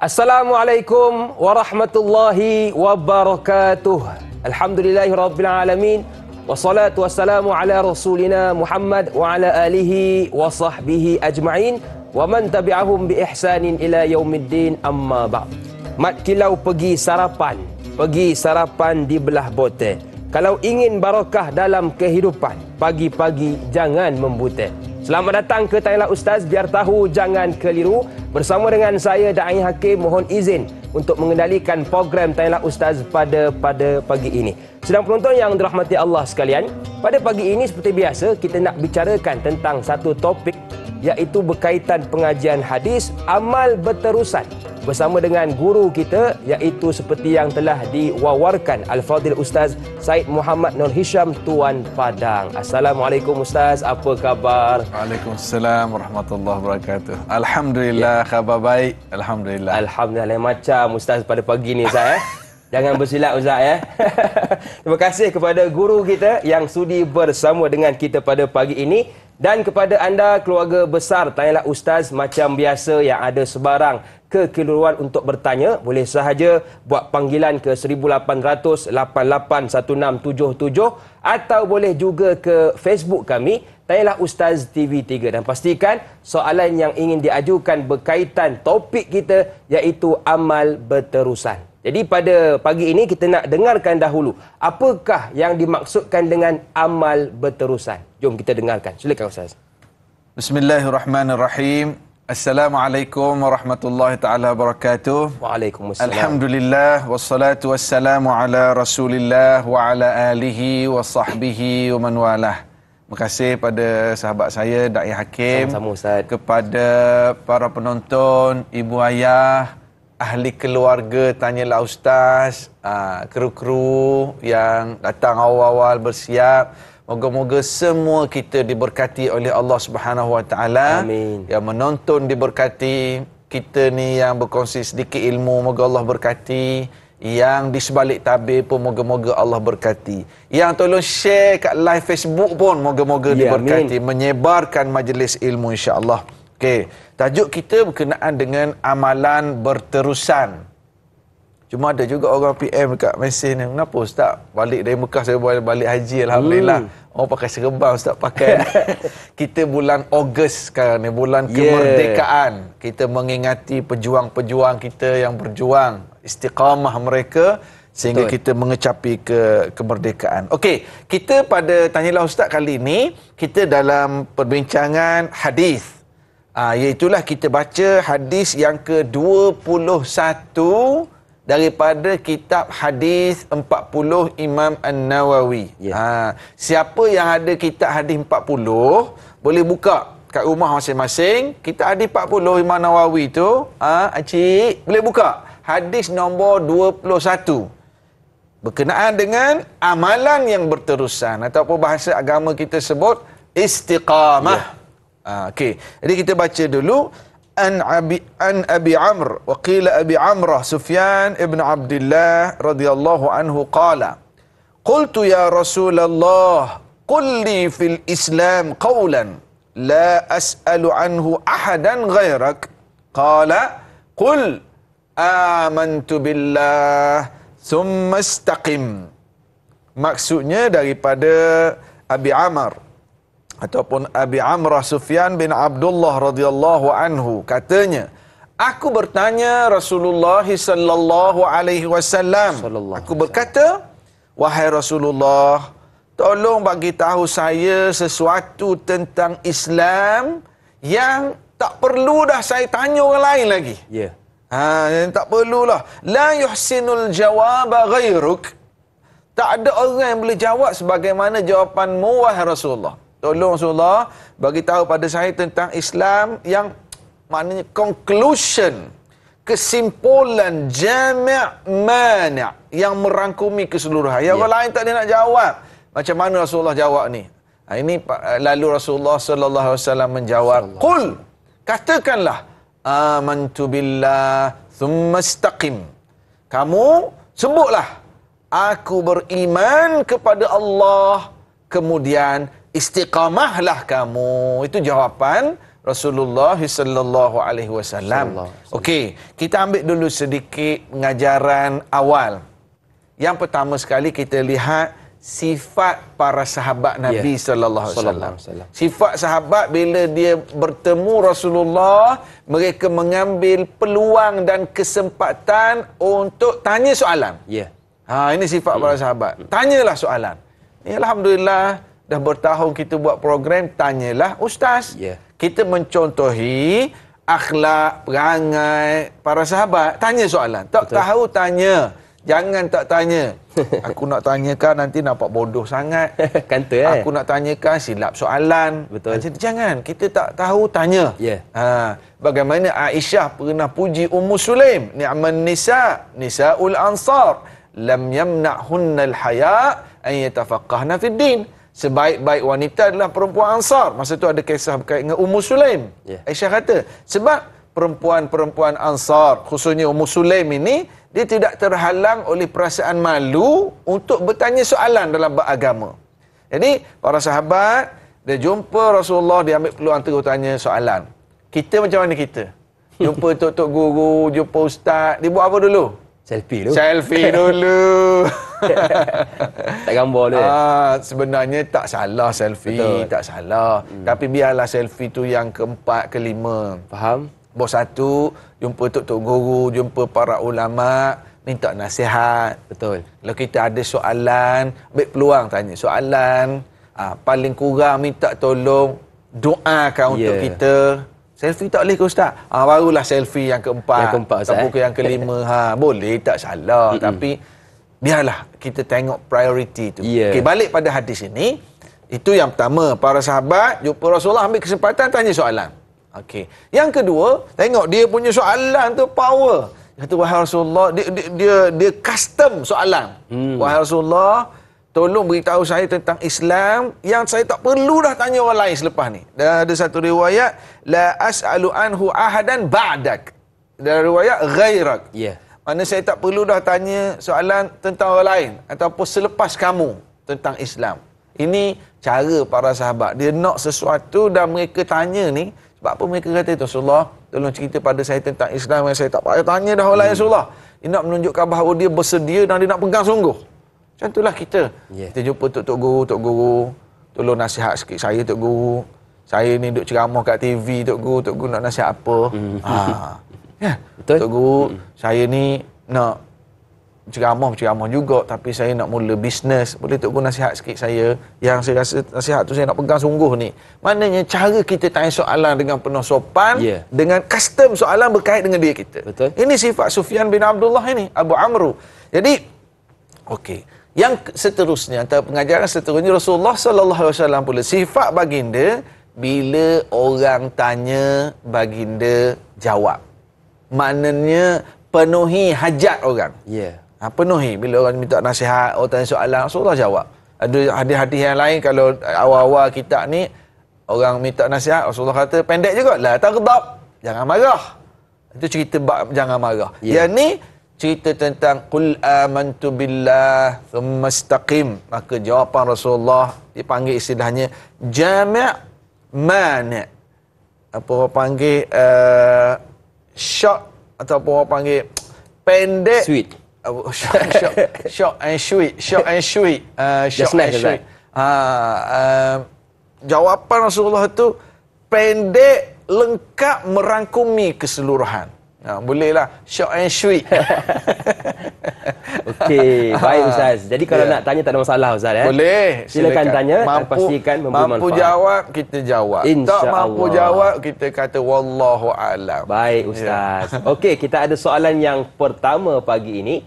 Assalamualaikum warahmatullahi wabarakatuh. Alhamdulillahirabbil alamin. Wassalatu wassalamu ala rasulina Muhammad wa ala alihi wa sahbihi ajma'in wa man tabi'ahum bi ihsanin ila yaumiddin, amma ba'd. Mat kilau pergi sarapan di belah botol. Kalau ingin barakah dalam kehidupan, pagi-pagi jangan membuta. Selamat datang ke Tanya Ustaz, biar tahu jangan keliru. Bersama dengan saya Da'i Hakim, mohon izin untuk mengendalikan program Tanya Ustaz pada pagi ini. Sedang penonton yang dirahmati Allah sekalian, pada pagi ini seperti biasa kita nak bicarakan tentang satu topik, iaitu berkaitan pengajian hadis amal berterusan bersama dengan guru kita, iaitu seperti yang telah diwawarkan Al-Fadhil Ustaz Said Muhammad Nur Hisham Tuan Padang. Assalamualaikum Ustaz, apa khabar? Waalaikumsalam warahmatullahi wabarakatuh. Alhamdulillah, khabar baik. Alhamdulillah. Alhamdulillah, macam Ustaz pada pagi ni Ustaz Jangan bersilap Ustaz Terima kasih kepada guru kita yang sudi bersama dengan kita pada pagi ini. Dan kepada anda keluarga besar Tanyalah Ustaz, macam biasa yang ada sebarang kekeliruan untuk bertanya, boleh sahaja buat panggilan ke 1800 881677 atau boleh juga ke Facebook kami Tanyalah Ustaz TV3, dan pastikan soalan yang ingin diajukan berkaitan topik kita, iaitu amal berterusan. Jadi pada pagi ini kita nak dengarkan dahulu apakah yang dimaksudkan dengan amal berterusan. Jom kita dengarkan. Silakan Ustaz. Bismillahirrahmanirrahim. Assalamualaikum warahmatullahi taala wabarakatuh. Waalaikumsalam. Alhamdulillah wassalatu wassalamu ala Rasulillah wa ala alihi wa sahbihi wa man walah. Terima kasih pada sahabat saya Da'i Hakim. Sama-sama Ustaz. Kepada para penonton, ibu ayah, ahli keluarga Tanyalah Ustaz, kru-kru yang datang awal-awal bersiap. Moga-moga semua kita diberkati oleh Allah Subhanahu Wa Taala. Amin. Yang menonton diberkati, kita ni yang berkongsi sedikit ilmu, moga Allah berkati. Yang di sebalik tabir pun moga-moga Allah berkati. Yang tolong share kat live Facebook pun moga-moga diberkati. Amin. Menyebarkan majlis ilmu, insya-Allah. Okey, tajuk kita berkenaan dengan amalan berterusan. Cuma ada juga orang PM dekat mesej ni, kenapa Ustaz balik dari Mekah, saya balik haji, Alhamdulillah. Orang pakai serban, Ustaz pakai. Kita bulan Ogos sekarang ni, bulan kemerdekaan. Kita mengingati pejuang-pejuang kita yang berjuang, istiqamah mereka, sehingga kita mengecapi kemerdekaan. Okey, kita pada Tanyalah Ustaz kali ini, kita dalam perbincangan hadis. Iaitulah kita baca hadis yang ke-21 daripada kitab hadis 40 Imam An-Nawawi. Siapa yang ada kitab hadis 40 boleh buka kat rumah masing-masing. Kitab hadis 40 Imam Nawawi tu, acik boleh buka hadis nombor 21 berkenaan dengan amalan yang berterusan, ataupun bahasa agama kita sebut istiqamah. Okey, jadi kita baca dulu. An Abi Amr wa qila Abi Amrah Sufyan ibn Abdullah radhiyallahu anhu qala qultu ya Rasulullah qul li fil Islam qawlan la as'alu anhu ahadan ghairak qala qul amantu billah thumma istaqim. Maksudnya daripada Abi Amr ataupun Abi Amrah Sufyan bin Abdullah radhiyallahu anhu, katanya, aku bertanya Rasulullah sallallahu alaihi wasallam. Aku berkata, wahai Rasulullah, tolong bagi tahu saya sesuatu tentang Islam yang tak perlu dah saya tanya orang lain lagi. Tak perlulah. La yuhsinul jawaba ghairuk. Tak ada orang yang boleh jawab sebagaimana jawapanmu, wahai Rasulullah. Tolong Rasulullah bagi tahu pada saya tentang Islam yang maknanya conclusion, kesimpulan, jami' mani', yang merangkumi keseluruhan. Yang orang lain tak ada nak jawab. Macam mana Rasulullah jawab ni? Ini lalu Rasulullah sallallahu alaihi wasallam menjawab, qul, katakanlah, amantu billah thumma istaqim. Kamu sebutlah, aku beriman kepada Allah, kemudian istiqamahlah kamu. Itu jawapan Rasulullah sallallahu alaihi wasallam. Okey, kita ambil dulu sedikit pengajaran awal. Yang pertama sekali kita lihat sifat para sahabat Nabi sallallahu alaihi wasallam. Sifat sahabat bila dia bertemu Rasulullah, mereka mengambil peluang dan kesempatan untuk tanya soalan. Ini sifat para sahabat. Tanyalah soalan. Ni alhamdulillah dah bertahun kita buat program tanyalah ustaz. Kita mencontohi akhlak, perangai para sahabat. Tanya soalan. Tak tahu tanya. Jangan tak tanya. Aku nak tanyakan nanti nampak bodoh sangat. Kanta Aku nak tanyakan silap soalan. Jadi jangan. Kita tak tahu tanya. Bagaimana Aisyah pernah puji Ummu Sulaim. Ni'man nisa, nisaul ansar. Lam yamna'hunnal haya' an yatafaqqahna fid din. Sebaik-baik wanita adalah perempuan Ansar. Masa tu ada kisah berkaitan dengan Ummu Sulaim. Aisyah kata, sebab perempuan-perempuan Ansar, khususnya Ummu Sulaim ini, dia tidak terhalang oleh perasaan malu untuk bertanya soalan dalam beragama. Jadi, para sahabat, dia jumpa Rasulullah, dia ambil peluang terus tanya soalan. Kita macam mana kita? Jumpa tok-tok guru, jumpa ustaz, dia buat apa dulu? Selfie dulu. Selfie dulu. Tak gambar dulu. Sebenarnya tak salah selfie. Betul. Tak salah. Tapi biarlah selfie tu yang keempat, kelima. Faham? Bawa satu, jumpa tok-tok guru, jumpa para ulama, minta nasihat. Betul. Kalau kita ada soalan, ambil peluang tanya soalan. Paling kurang minta tolong, doakan untuk kita. Selfie tak boleh ke ustaz? Barulah selfie yang keempat. Yang keempat ustaz. Ataupun yang kelima. Boleh, tak salah. Tapi biarlah kita tengok priority tu. Okey, balik pada hadis ini. Itu yang pertama. Para sahabat jumpa Rasulullah, ambil kesempatan tanya soalan. Okey. Yang kedua, tengok dia punya soalan tu power. Dia kata, wahai Rasulullah, dia custom soalan. Wahai Rasulullah, tolong beritahu saya tentang Islam yang saya tak perlu dah tanya orang lain selepas ni. Dan ada satu riwayat, la as'alu anhu ahadan ba'dak. Dan riwayat ghairak. Mana saya tak perlu dah tanya soalan tentang orang lain ataupun selepas kamu tentang Islam. Ini cara para sahabat. Dia nak sesuatu dan mereka tanya ni, sebab apa mereka kata itu? Rasulullah, tolong cerita pada saya tentang Islam yang saya tak payah tanya dah orang lain. Rasulullah, dia nak menunjukkan bahawa dia bersedia dan dia nak pegang sungguh. Macam itulah kita. Kita jumpa tok guru, tolong nasihat sikit saya tok guru. Saya ni duk ceramah kat TV tok guru nak nasihat apa? Betul. Tok guru, saya ni nak ceramah juga tapi saya nak mula bisnes. Boleh tok guru nasihat sikit saya? Yang saya rasa nasihat tu saya nak pegang sungguh ni. Maknanya cara kita tanya soalan dengan penuh sopan, dengan custom soalan berkait dengan diri kita. Betul. Ini sifat Sufyan bin Abdullah ini, Abu Amru. Jadi, okey. Yang seterusnya, atau pengajaran seterusnya, Rasulullah sallallahu alaihi wasallam pula sifat baginda, bila orang tanya, baginda jawab. Maknanya penuhi hajat orang. Penuhi. Bila orang minta nasihat, orang tanya soalan, Rasulullah jawab. Ada hadis-hadis yang lain, kalau awal-awal kita ni orang minta nasihat, Rasulullah kata pendek juga, la taghdab, jangan marah. Itu cerita bab jangan marah. Yang ni cerita tentang qul amantu billah thumma istaqim. Maka jawapan Rasulullah dipanggil istilahnya jami' mani'. Apa orang panggil short ataupun orang panggil pendek, sweet. Short and sweet. Short and sweet. Jawapan Rasulullah tu pendek, lengkap, merangkumi keseluruhan. Bolehlah short and sweet. Okey, baik Ustaz. Jadi kalau nak tanya tak ada masalah Ustaz Boleh. Silakan tanya, pastikan memberi manfaat. Mampu jawab kita jawab. Tak mampu jawab kita kata wallahu alam. Baik Ustaz. Okey, kita ada soalan yang pertama pagi ini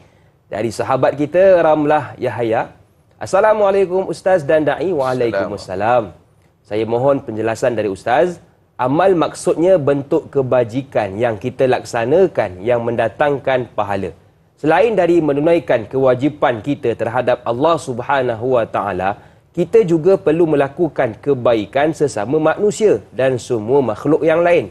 dari sahabat kita Ramlah Yahya. Assalamualaikum Ustaz dan dai. Waalaikumsalam. Saya mohon penjelasan dari Ustaz. Amal maksudnya bentuk kebajikan yang kita laksanakan yang mendatangkan pahala. Selain dari menunaikan kewajipan kita terhadap Allah Subhanahu Wa Taala, kita juga perlu melakukan kebaikan sesama manusia dan semua makhluk yang lain.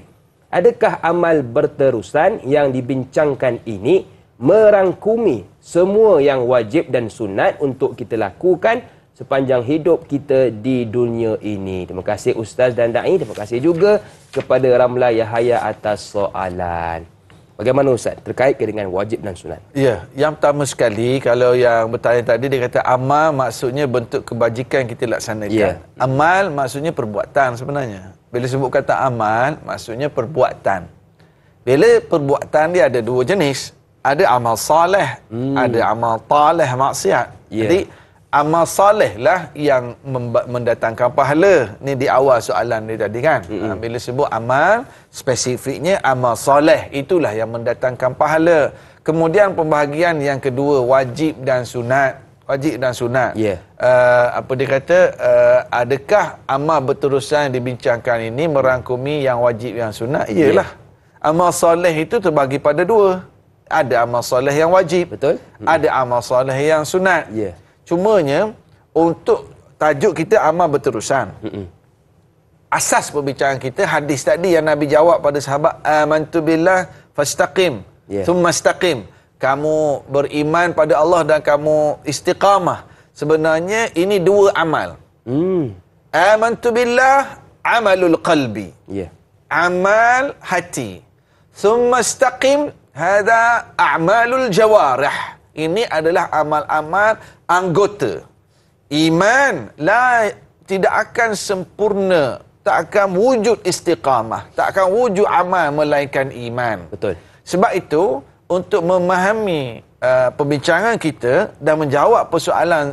Adakah amal berterusan yang dibincangkan ini merangkumi semua yang wajib dan sunat untuk kita lakukan sepanjang hidup kita di dunia ini. Terima kasih Ustaz dan Da'i. Terima kasih juga kepada Ramla Yahaya atas soalan. Bagaimana Ustaz terkait dengan wajib dan sunat? Ya, yang pertama sekali, kalau yang bertanya tadi, dia kata amal maksudnya bentuk kebajikan kita laksanakan. Amal maksudnya perbuatan sebenarnya. Bila sebut kata amal, maksudnya perbuatan. Bila perbuatan dia ada dua jenis. Ada amal saleh, ada amal taleh maksiat. Jadi amal saleh lah yang mendatangkan pahala. Ni di awal soalan dia tadi kan. Bila sebut amal, spesifiknya amal saleh, itulah yang mendatangkan pahala. Kemudian pembahagian yang kedua, wajib dan sunat. Wajib dan sunat. Apa dia kata, adakah amal berterusan yang dibincangkan ini merangkumi yang wajib yang sunat? Iyalah. Amal soleh itu terbagi pada dua. Ada amal soleh yang wajib. Betul. Ada amal soleh yang sunat. Cumanya, untuk tajuk kita amal berterusan. Asas perbincangan kita, hadis tadi yang Nabi jawab pada sahabat, amantu billah fastaqim, thumma istaqim. Kamu beriman pada Allah dan kamu istiqamah. Sebenarnya ini dua amal. Amantu billah, amalul qalbi. Amal hati. Thumma istaqim, hadha a'malul jawarih. Ini adalah amal-amal anggota. Iman tidak akan sempurna, tak akan wujud istiqamah, tak akan wujud amal melainkan iman. Betul. Sebab itu, untuk memahami perbincangan kita dan menjawab persoalan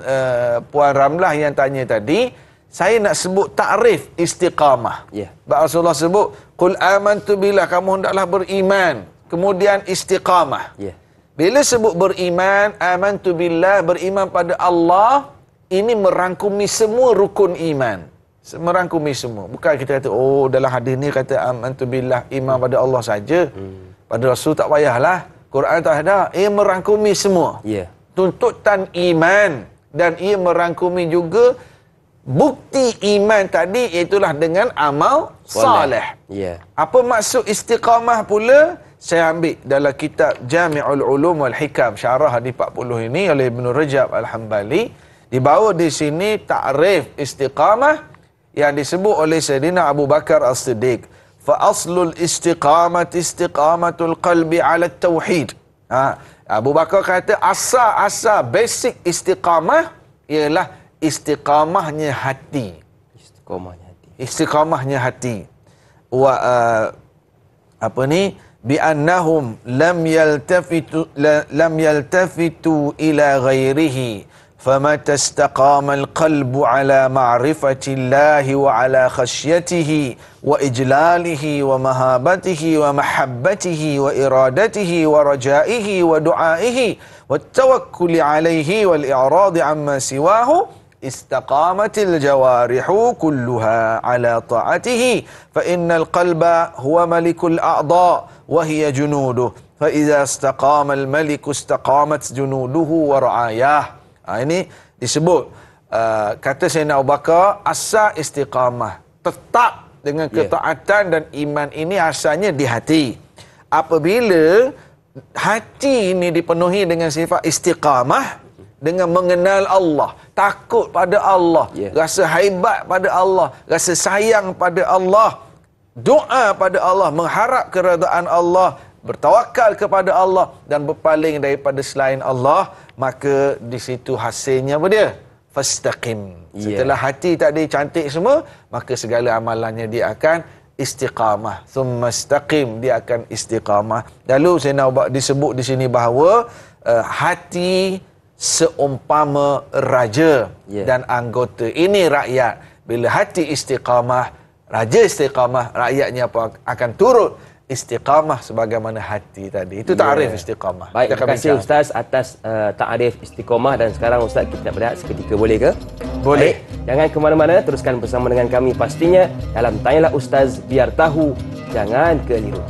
Puan Ramlah yang tanya tadi, saya nak sebut takrif istiqamah. Rasulullah sebut, qul amantu billah, kamu hendaklah beriman. Kemudian istiqamah. Bila sebut beriman, amantu billah, beriman pada Allah, ini merangkumi semua rukun iman. Merangkumi semua. Bukan kita kata, oh dalam hadis ni kata amantu billah, iman pada Allah saja. Pada Rasul tak payahlah. Quran tak ada. Ia merangkumi semua. Tuntutan iman. Dan ia merangkumi juga bukti iman tadi, iaitulah dengan amal saleh. Apa maksud istiqamah pula? Saya ambil dalam kitab Jami'ul Ulum wal Hikam, syarah di 40 ini oleh Ibn Rajab Al-Hambali. Dibawa di sini takrif istiqamah yang disebut oleh Sayyidina Abu Bakar As-Siddiq. Fa aslul istiqamah istiqamatul qalbi ala tauhid. Abu Bakar kata asal basic istiqamah ialah istiqamahnya hati. Istiqamahnya hati. Wa bi annahum lam yaltafitu ila ghairihi. فمتى استقام القلب على معرفة الله وعلى خشيته وإجلاله ومهابته ومحبته وإرادته ورجائه ودعائه والتوكل عليه والإعراض عما سواه استقامت الجوارح كلها على طاعته فإن القلب هو ملك الأعضاء وهي جنوده فإذا استقام الملك استقامت جنوده ورعاياه. Ini disebut kata Sayyidina Abu Bakar, asal istiqamah, tetap dengan ketaatan dan iman ini asalnya di hati. Apabila hati ini dipenuhi dengan sifat istiqamah, dengan mengenal Allah, takut pada Allah, rasa haibat pada Allah, rasa sayang pada Allah, doa pada Allah, mengharap keredaan Allah, bertawakal kepada Allah dan berpaling daripada selain Allah, maka di situ hasilnya apa dia? Fastaqim. Setelah hati tadi cantik semua, maka segala amalannya dia akan istiqamah. Thumma istaqim, dia akan istiqamah. Lalu saya nak disebut di sini bahawa hati seumpama raja dan anggota. Ini rakyat. Bila hati istiqamah, raja istiqamah, rakyatnya apa akan turut istiqamah sebagaimana hati tadi. Itu ta'rif istiqamah. Baik, terima kasih Ustaz atas ta'rif istiqamah. Dan sekarang Ustaz, kita nak berehat seketika, boleh ke? Boleh. Baik, jangan ke mana-mana, teruskan bersama dengan kami pastinya dalam Tanyalah Ustaz, biar tahu, jangan keliru.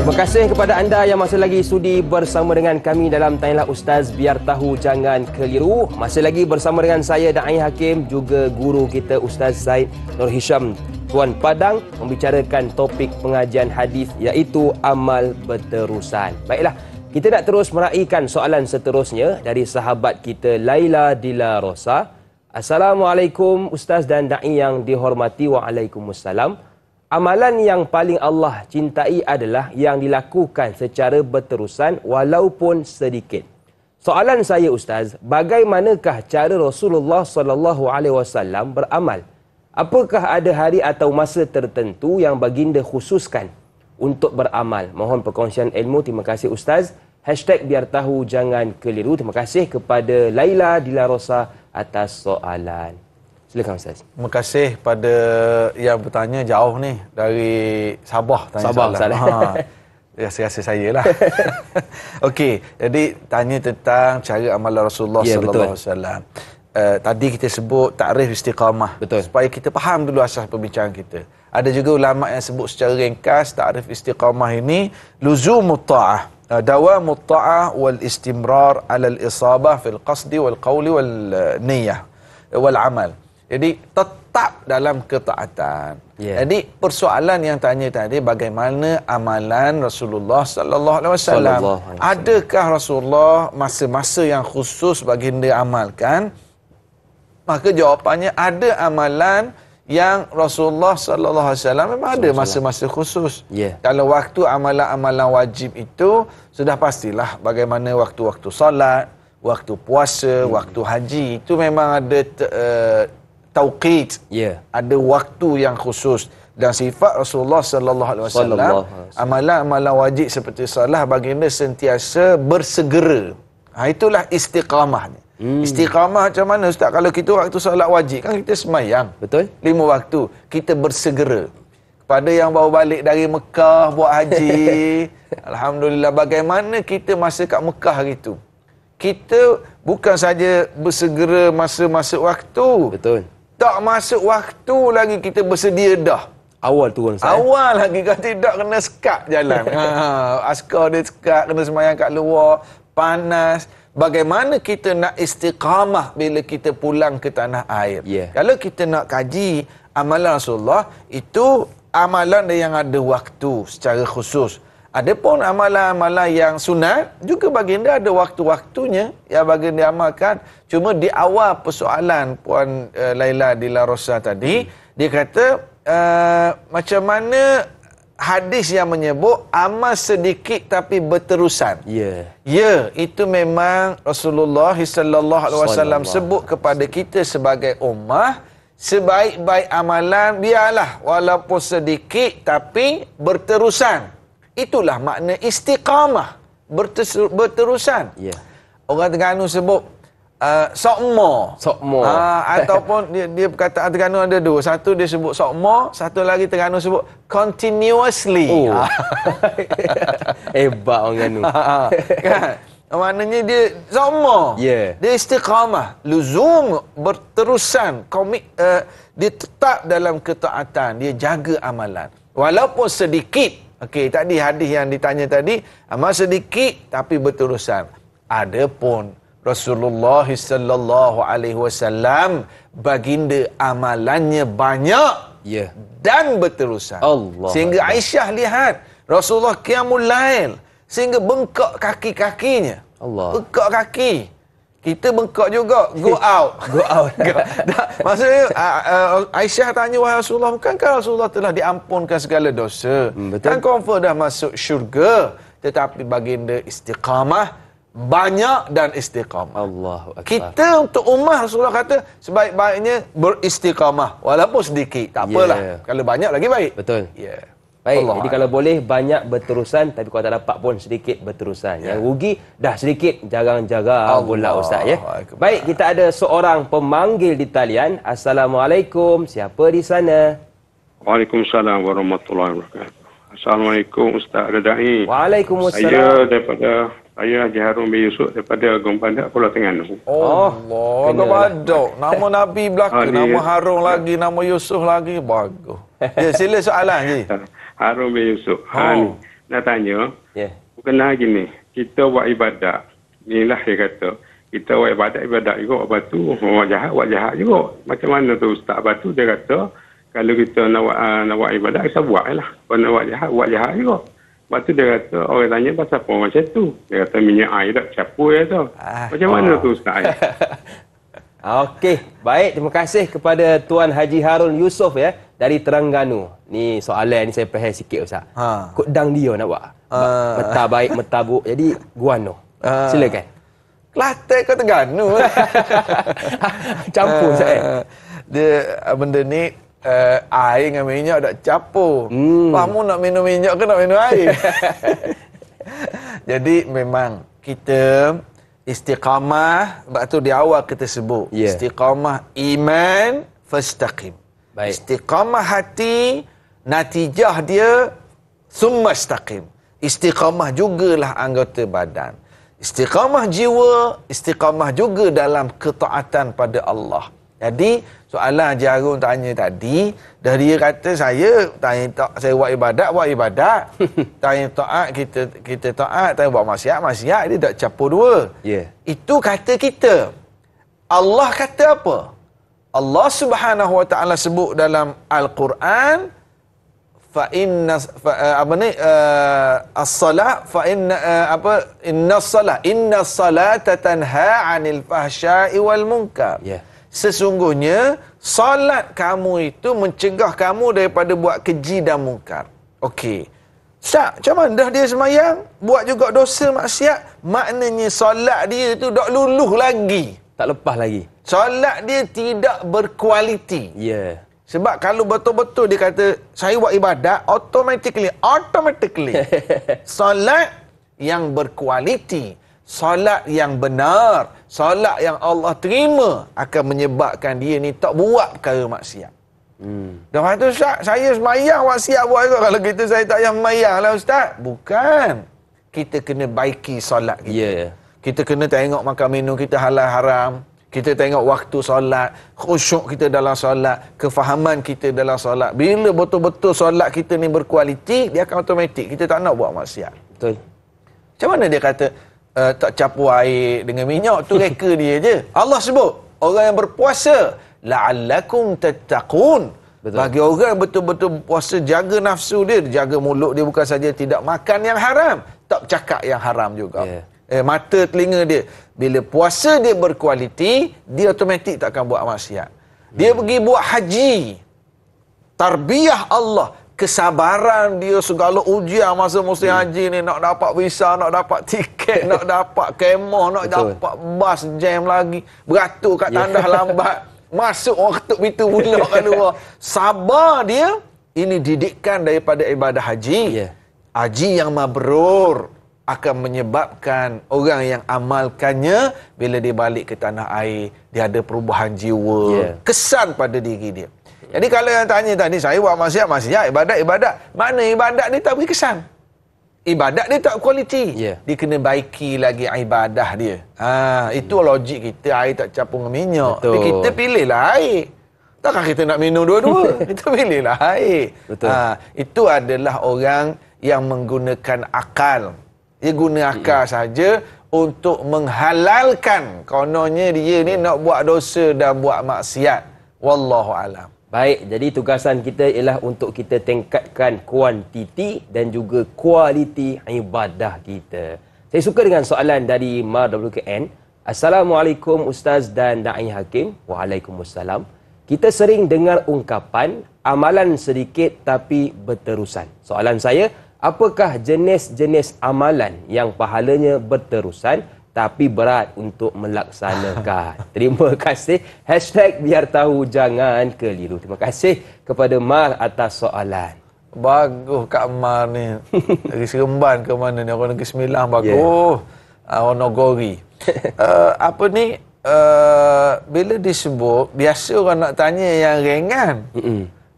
Terima kasih kepada anda yang masih lagi sudi bersama dengan kami dalam Tanyalah Ustaz, biar tahu jangan keliru. Masih lagi bersama dengan saya Da'i Hakim, juga guru kita Ustaz Zaid Nur Hisham Tuan Padang, membicarakan topik pengajian hadis iaitu amal berterusan. Baiklah, kita nak terus meraihkan soalan seterusnya dari sahabat kita Laila Dila Rosa. Assalamualaikum Ustaz dan Da'i yang dihormati. Waalaikumsalam. Amalan yang paling Allah cintai adalah yang dilakukan secara berterusan walaupun sedikit. Soalan saya Ustaz, bagaimanakah cara Rasulullah SAW beramal? Apakah ada hari atau masa tertentu yang baginda khususkan untuk beramal? Mohon perkongsian ilmu. Terima kasih Ustaz. Hashtag biar tahu jangan keliru. Terima kasih kepada Laila Dila Rosa atas soalan. Silakan Ustaz. Terima kasih pada yang bertanya jauh ni dari Sabah tanya Sabah, soalan. Rasa saya lah. Okey, jadi tanya tentang cara amalan Rasulullah sallallahu alaihi wasallam. Tadi kita sebut takrif istiqamah. Betul. Supaya kita faham dulu asas perbincangan kita. Ada juga ulama yang sebut secara ringkas takrif istiqamah ini luzumut ta'ah. Dawamut ta'ah wal istimrar ala al-isabah fil qasdi wal qawli wal niyah wal amal. Jadi tetap dalam ketaatan. Jadi persoalan yang tanya tadi, bagaimana amalan Rasulullah sallallahu alaihi wasallam? Adakah Rasulullah masa-masa yang khusus baginda amalkan? Maka jawapannya ada amalan yang Rasulullah sallallahu alaihi wasallam memang ada masa-masa khusus. Kalau waktu amalan-amalan wajib itu sudah pastilah, bagaimana waktu-waktu solat, waktu puasa, waktu haji, itu memang ada tauqid. Ada waktu yang khusus. Dan sifat Rasulullah sallallahu alaihi wasallam, amalan-amalan wajib seperti solat, baginda sentiasa bersegera. Itulah istiqamahnya. Istiqamah macam mana Ustaz? Kalau kita waktu solat wajib kan kita semayang. Betul. 5 waktu. Kita bersegera. Kepada yang baru balik dari Mekah buat haji, alhamdulillah, bagaimana kita masa kat Mekah gitu. Kita bukan saja bersegera masa-masa waktu. Betul. Tak masuk waktu lagi kita bersedia dah. Awal turun saya. Awal lagi, kalau tidak kena sekat jalan. Askar dia sekat, kena semayang kat luar, panas. Bagaimana kita nak istiqamah bila kita pulang ke tanah air? Kalau kita nak kaji amalan Rasulullah, itu amalan yang ada waktu secara khusus. Adapun amalan-amalan yang sunat, juga baginda ada waktu-waktunya yang baginda amalkan. Cuma di awal persoalan Puan Laila Dila Rosa tadi, dia kata macam mana hadis yang menyebut amal sedikit tapi berterusan. Ya, itu memang Rasulullah sallallahu alaihi wasallam sebut kepada kita sebagai ummah, sebaik-baik amalan biarlah walaupun sedikit tapi berterusan. Itulah makna istiqamah, berterusan. Orang Terengganu sebut sokmo. Ataupun dia perkataan Terengganu ada dua. Satu dia sebut sokmo, satu lagi Terengganu sebut continuously. Hebat orang Terengganu. Kan? Maknanya dia sokmo. Dia istiqamah, luzum, berterusan, dia tetap dalam ketaatan, dia jaga amalan. Walaupun sedikit. Okey, tadi hadis yang ditanya tadi, amal sedikit tapi berterusan. Adapun Rasulullah sallallahu alaihi wasallam, baginda amalannya banyak dan berterusan. Sehingga Aisyah lihat Rasulullah qiyamul lail sehingga bengkak kaki-kakinya. Bengkak kaki. Kita bengkak juga, go out. Maksudnya Aisyah tanya, wahai Rasulullah, bukankah Rasulullah telah diampunkan segala dosa? Kan confirm dah masuk syurga. Tetapi baginda istiqamah, banyak dan istiqamah. Allahu Akbar. Kita untuk ummah, Rasulullah kata sebaik-baiknya beristiqamah walaupun sedikit. Tak apalah. Kalau banyak lagi baik. Betul. Baik, Allah, jadi kalau boleh banyak berterusan, tapi kalau tak dapat pun sedikit berterusan. Yang rugi dah sedikit, jarang-jarang pula Ustaz ya. Baik, kita ada seorang pemanggil di talian. Assalamualaikum, siapa di sana? Waalaikumsalam warahmatullahi wabarakatuh. Assalamualaikum Ustaz Da'i. Waalaikumsalam. Saya Haji Harun bin Yusuf daripada Agung Pandak, Pulau Terengganu. Allah, Agung Pandak. Nama Nabi belaka, nama Harun lagi, nama Yusuf lagi. Bagus. Sila soalan je. Harun bin Yusuf. nak tanya, Ya. bukanlah gini, kita buat ibadat. Inilah dia kata, kita buat ibadat juga. Lepas tu, buat jahat juga. Macam mana tu Ustaz? Lepas tu dia kata, kalau kita nak buat ibadat, kita buat lah. Kalau nak buat jahat juga. Lepas tu dia kata, orang tanya pasal apa macam tu. Dia kata, minyak air tak capur ya tu. Macam mana tu Ustaz? Okey, baik. Terima kasih kepada Tuan Haji Harun Yusof ya dari Terengganu. Ni soalan ni saya faham sikit Ustaz. Kod dang dia nak buat. Meta baik, meta buruk. Jadi guano. Silakan. Kelantan kau Terengganu. Campur Ustaz. Dia benda ni air dengan minyak tak campur. Kamu nak minum minyak ke nak minum air? Jadi memang kita istiqamah, sebab tu di awal kita sebut. Istiqamah iman, fastaqim. Baik. Istiqamah hati, natijah dia summa istaqim. Istiqamah jugalah anggota badan. Istiqamah jiwa, istiqamah juga dalam ketaatan pada Allah. Jadi soalan Jarun tanya tadi, dah dia kata saya saya buat ibadat. Tanya taat kita taat, tanya buat maksiat dia tak campur dua. Itu kata kita. Allah kata apa? Allah Subhanahu wa taala sebut dalam Al-Quran, inna salata tanha 'anil fahsya'i wal munkar. Sesungguhnya solat kamu itu mencegah kamu daripada buat keji dan mungkar. Okey. Ustaz, macam mana dah dia semayang, buat juga dosa maksiat, maknanya solat dia itu tak luluh lagi. Tak lepas lagi. Solat dia tidak berkualiti. Sebab kalau betul-betul dia kata saya buat ibadat, automatically solat yang berkualiti, solat yang benar, solat yang Allah terima akan menyebabkan dia ni tak buat perkara maksiat. Lepas tu Ustaz, saya semayang maksiat buat juga. Kalau kita saya tak payah semayang lah Ustaz. Bukan. Kita kena baiki solat kita. Kita kena tengok makan minum kita halal haram. Kita tengok waktu solat, khusyuk kita dalam solat, kefahaman kita dalam solat. Bila betul-betul solat kita ni berkualiti, dia akan automatik kita tak nak buat maksiat. Betul. Macam mana dia kata tak campur air dengan minyak, tu reka dia je. Allah sebut, orang yang berpuasa, la'allakum tattaqun. Bagi orang yang betul-betul puasa, jaga nafsu dia, jaga mulut dia, bukan saja tidak makan yang haram, tak cakap yang haram juga. Mata, telinga dia. Bila puasa dia berkualiti, dia automatik tak akan buat maksiat. Dia pergi buat haji. Tarbiyah Allah. Kesabaran dia, segala ujian masa musim haji ni, nak dapat visa, nak dapat tiket, nak dapat kemah, nak dapat bas jam lagi, beratur kat tandas lambat, masuk orang ketuk pintu pula kat luar. Sabar dia, ini didikan daripada ibadah haji. Haji yang mabrur akan menyebabkan orang yang amalkannya, bila dia balik ke tanah air, dia ada perubahan jiwa, kesan pada diri dia. Jadi kalau yang tanya tadi, saya buat maksiat, ibadat. Mana ibadat dia tak beri kesan. Ibadat dia tak kualiti. Dia kena baiki lagi ibadah dia. Itu logik kita, air tak campur dengan minyak. Tapi kita pilihlah air. Takkan kita nak minum dua-dua. Kita pilihlah air. Itu adalah orang yang menggunakan akal. Dia guna akal saja untuk menghalalkan. Kononnya dia ni nak buat dosa dan buat maksiat. Wallahu alam. Baik, jadi tugasan kita ialah untuk kita tingkatkan kuantiti dan juga kualiti ibadah kita. Saya suka dengan soalan dari Mar WKN. Assalamualaikum Ustaz dan Da'i Hakim. Waalaikumsalam. Kita sering dengar ungkapan amalan sedikit tapi berterusan. Soalan saya, apakah jenis-jenis amalan yang pahalanya berterusan tapi berat untuk melaksanakan? Terima kasih. #biar tahu jangan keliru. Terima kasih kepada Mar atas soalan. Bagus Kak Mar ni. Dari Seremban ke mana ni? Orang Negeri Sembilan bagus. Orang Nogori. Bila disebut, biasa orang nak tanya yang ringan.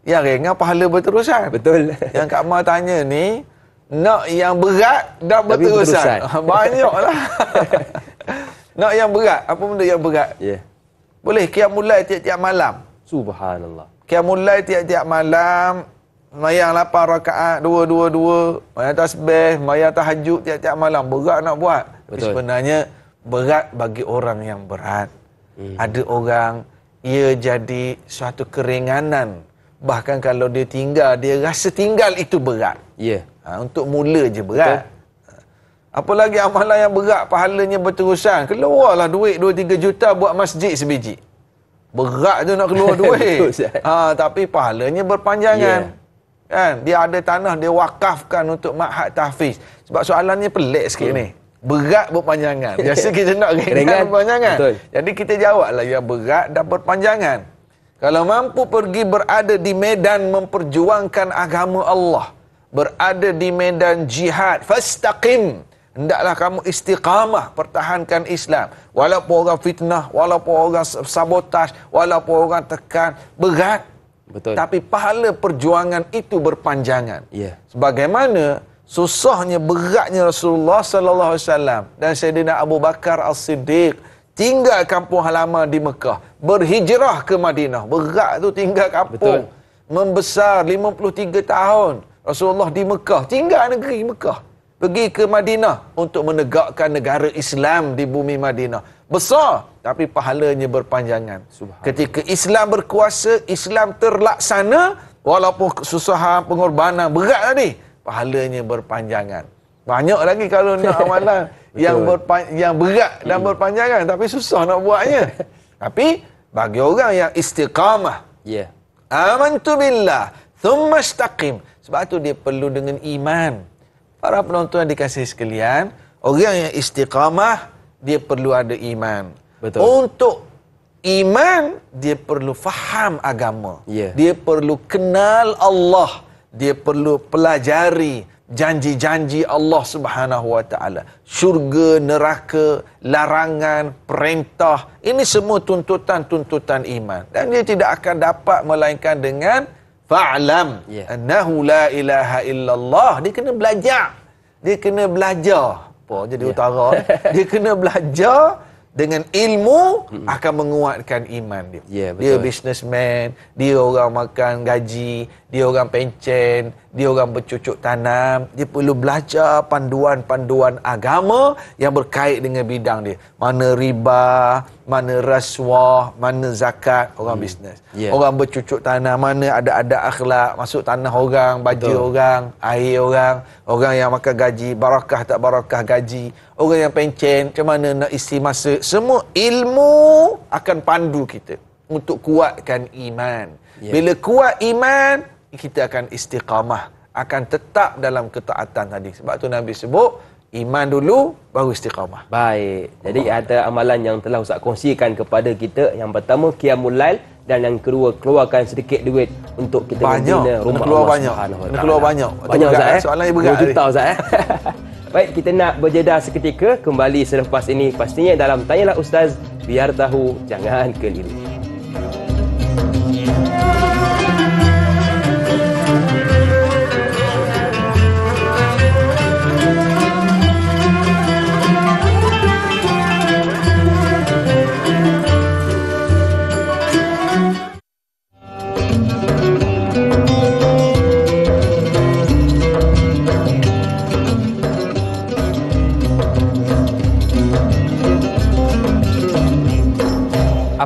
Yang ringan pahala berterusan. Betul. Yang Kak Mar tanya ni, nak yang berat dan berterusan. Banyaklah. Nak yang berat. Apa benda yang berat? Boleh qiyamul lail tiap-tiap malam. Subhanallah. Qiyamul lail tiap-tiap malam, Semayang 8 rakaat, 2-2-2, semayang tasbih, semayang tahajud tiap-tiap malam. Berat nak buat. Tapi sebenarnya berat bagi orang yang berat. Ada orang, ia jadi suatu keringanan. Bahkan kalau dia tinggal, dia rasa tinggal itu berat. Ya. Untuk mula je berat. Apalagi amalan yang berat, pahalanya berterusan. Keluarlah duit 2-3 juta buat masjid sebiji. Berat tu nak keluar duit. Tapi pahalanya berpanjangan. Kan? Dia ada tanah, dia wakafkan untuk ma'had tahfiz. Sebab soalannya pelik sikit ni. Berat berpanjangan. Biasa kita nak ringan berpanjangan. Betul. Jadi kita jawablah yang berat dan berpanjangan. Kalau mampu pergi berada di medan memperjuangkan agama Allah, berada di medan jihad, fastaqim. Hendaklah kamu istiqamah pertahankan Islam. Walaupun orang fitnah, walaupun orang sabotaj, walaupun orang tekan, berat. Betul. Tapi pahala perjuangan itu berpanjangan. Ya. Sebagaimana susahnya, beratnya Rasulullah sallallahu alaihi wasallam dan Sayyidina Abu Bakar As-Siddiq tinggal kampung halaman di Mekah, berhijrah ke Madinah. Berat tu tinggal kampung. Betul. Membesar 53 tahun. Rasulullah di Mekah, tinggal negeri Mekah. Pergi ke Madinah untuk menegakkan negara Islam di bumi Madinah. Besar, tapi pahalanya berpanjangan. Ketika Islam berkuasa, Islam terlaksana, walaupun kesusahan, pengorbanan berat tadi, pahalanya berpanjangan. Banyak lagi kalau nak amalan yang berat dan berpanjangan, tapi susah nak buatnya. Tapi bagi orang yang istiqamah, amantu billah, thumma istaqim. Sebab tu dia perlu dengan iman. Para penonton yang dikasihi sekalian, orang yang istiqamah, dia perlu ada iman. Betul. Untuk iman, dia perlu faham agama. Dia perlu kenal Allah. Dia perlu pelajari janji-janji Allah Subhanahu Wa Taala. Syurga, neraka, larangan, perintah. Ini semua tuntutan-tuntutan iman. Dan dia tidak akan dapat melainkan dengan fa'lam annahu la ilaha illallah. Dia kena belajar. Dia kena belajar. Apa jadi utara? Dia kena belajar dengan ilmu akan menguatkan iman dia. Dia businessman, dia orang makan gaji, dia orang pencen, dia orang bercucuk tanam. Dia perlu belajar panduan-panduan agama yang berkait dengan bidang dia. Mana riba, mana rasuah, mana zakat, orang bisnes. Orang bercucuk tanam, mana ada akhlak, masuk tanah orang, baju orang, air orang yang makan gaji, barakah tak barakah gaji, orang yang pencen, macam mana nak isi masa. Semua ilmu akan pandu kita untuk kuatkan iman. Bila kuat iman, kita akan istiqamah, akan tetap dalam ketaatan tadi. Sebab tu Nabi sebut, iman dulu, baru istiqamah. Baik. Jadi ada amalan yang telah Ustaz kongsikan kepada kita. Yang pertama, Qiyamul Lail. Dan yang kedua, keluarkan sedikit duit untuk kita membina rumah Allah Subhanahu Wa Taala. Keluar banyak. Banyak Ustaz. Soalannya berat. 2 juta Ustaz. Baik, kita nak berjeda seketika. Kembali selepas ini. Pastinya dalam Tanyalah Ustaz. Biar tahu, jangan keliru.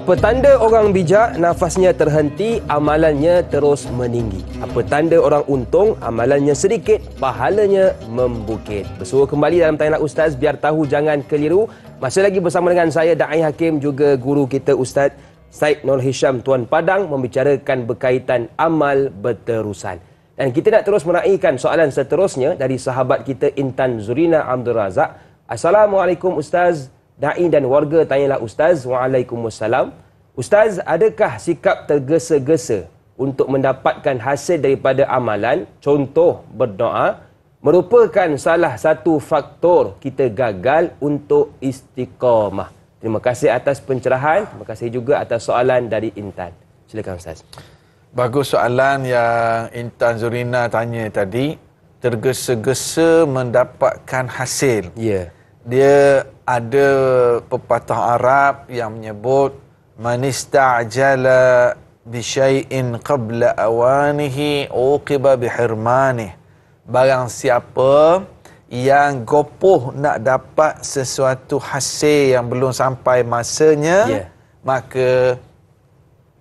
Apa tanda orang bijak, nafasnya terhenti, amalannya terus meninggi. Apa tanda orang untung, amalannya sedikit, pahalanya membukit. Bersua kembali dalam Tanyalah Ustaz, biar tahu jangan keliru. Masih lagi bersama dengan saya, Da'i Hakim, juga guru kita Ustaz Syed Nur Hisham Tuan Padang, membicarakan berkaitan amal berterusan. Dan kita nak terus meraihkan soalan seterusnya dari sahabat kita Intan Zurina Abdul Razak. Assalamualaikum Ustaz. Da'i dan warga Tanyalah Ustaz. Waalaikumsalam. Ustaz, adakah sikap tergesa-gesa untuk mendapatkan hasil daripada amalan, contoh berdoa, merupakan salah satu faktor kita gagal untuk istiqamah? Terima kasih atas pencerahan. Terima kasih juga atas soalan dari Intan. Silakan Ustaz. Bagus soalan yang Intan Zurina tanya tadi. Tergesa-gesa mendapatkan hasil. Dia ada pepatah Arab yang menyebut man istajala bisyai'in qabla awanihi uqiba bihirmanih. Barang siapa yang gopoh nak dapat sesuatu hasil yang belum sampai masanya, maka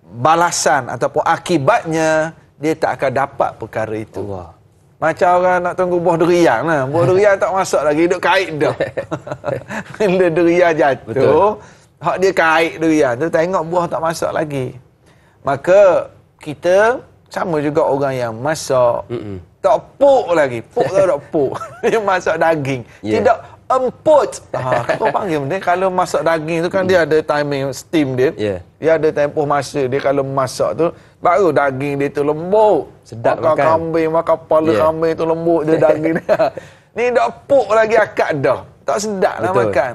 balasan ataupun akibatnya dia tak akan dapat perkara itu. Allah. Macam orang nak tunggu buah durian lah. Buah durian tak masuk lagi, duk kait dah. Bila durian jatuh, hak dia kait durian tu, tengok buah tak masuk lagi. Maka kita sama juga orang yang masak, tak puk lagi. Puk tak puk. Dia masak daging. Tidak emput. Kau panggil benda, kalau masak daging tu kan dia ada timing steam dia. Dia ada tempoh masa dia kalau masak tu, baru daging dia tu lembut. Sedap makan. Kambing, makan kepala kambing tu lembut dia daging dia. Ni dah puk lagi akak dah. Tak sedap lah makan.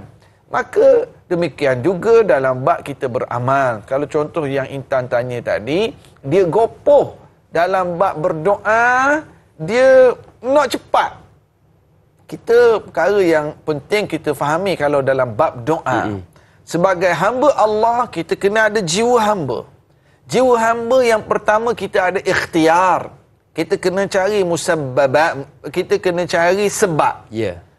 Maka demikian juga dalam bab kita beramal. Kalau contoh yang Intan tanya tadi, dia gopoh dalam bab berdoa, dia nak cepat. Kita perkara yang penting kita fahami kalau dalam bab doa. Sebagai hamba Allah, kita kena ada jiwa hamba. Jiwa hamba yang pertama kita ada ikhtiar. Kita kena cari musabbabat, kita kena cari sebab.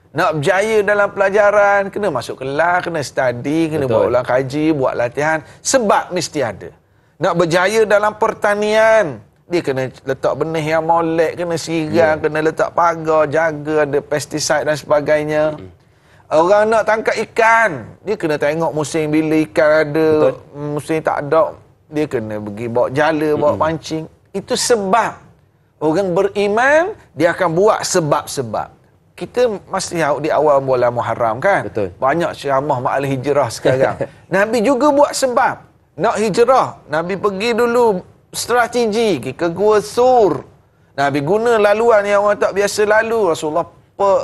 Nak berjaya dalam pelajaran, kena masuk kelas, kena study, kena buat ulang kaji, buat latihan. Sebab mesti ada. Nak berjaya dalam pertanian, dia kena letak benih yang molek, kena siram, kena letak pagar, jaga, ada pesticide dan sebagainya. Orang nak tangkap ikan, dia kena tengok musim bila ikan ada, musim tak ada, dia kena pergi bawa jala, bawa pancing. Itu sebab. Orang beriman, dia akan buat sebab-sebab. Kita masih di awal bulan Muharram kan? Banyak ceramah ma'al hijrah sekarang. Nabi juga buat sebab. Nak hijrah, Nabi pergi dulu strategi ke Gua Sur. Nabi guna laluan yang orang tak biasa lalu. Rasulullah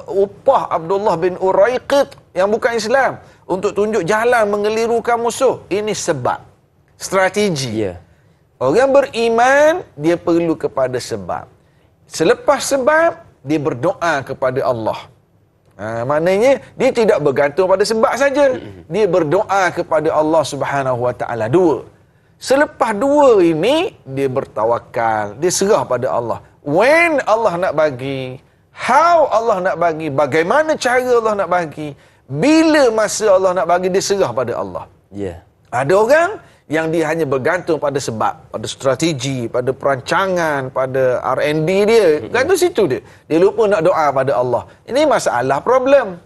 upah Abdullah bin Uraiqit yang bukan Islam untuk tunjuk jalan mengelirukan musuh. Ini sebab. Strategi. Orang beriman, dia perlu kepada sebab. Selepas sebab, dia berdoa kepada Allah. Maknanya, dia tidak bergantung pada sebab saja. Dia berdoa kepada Allah Subhanahu Wa Taala. Dua. Selepas dua ini, dia bertawakal. Dia serah pada Allah. When Allah nak bagi, how Allah nak bagi, bagaimana cara Allah nak bagi, bila masa Allah nak bagi, dia serah pada Allah. Ada orang yang dia hanya bergantung pada sebab, pada strategi, pada perancangan, pada R&D dia. Gantung situ dia. Dia lupa nak doa pada Allah. Ini masalah, problem.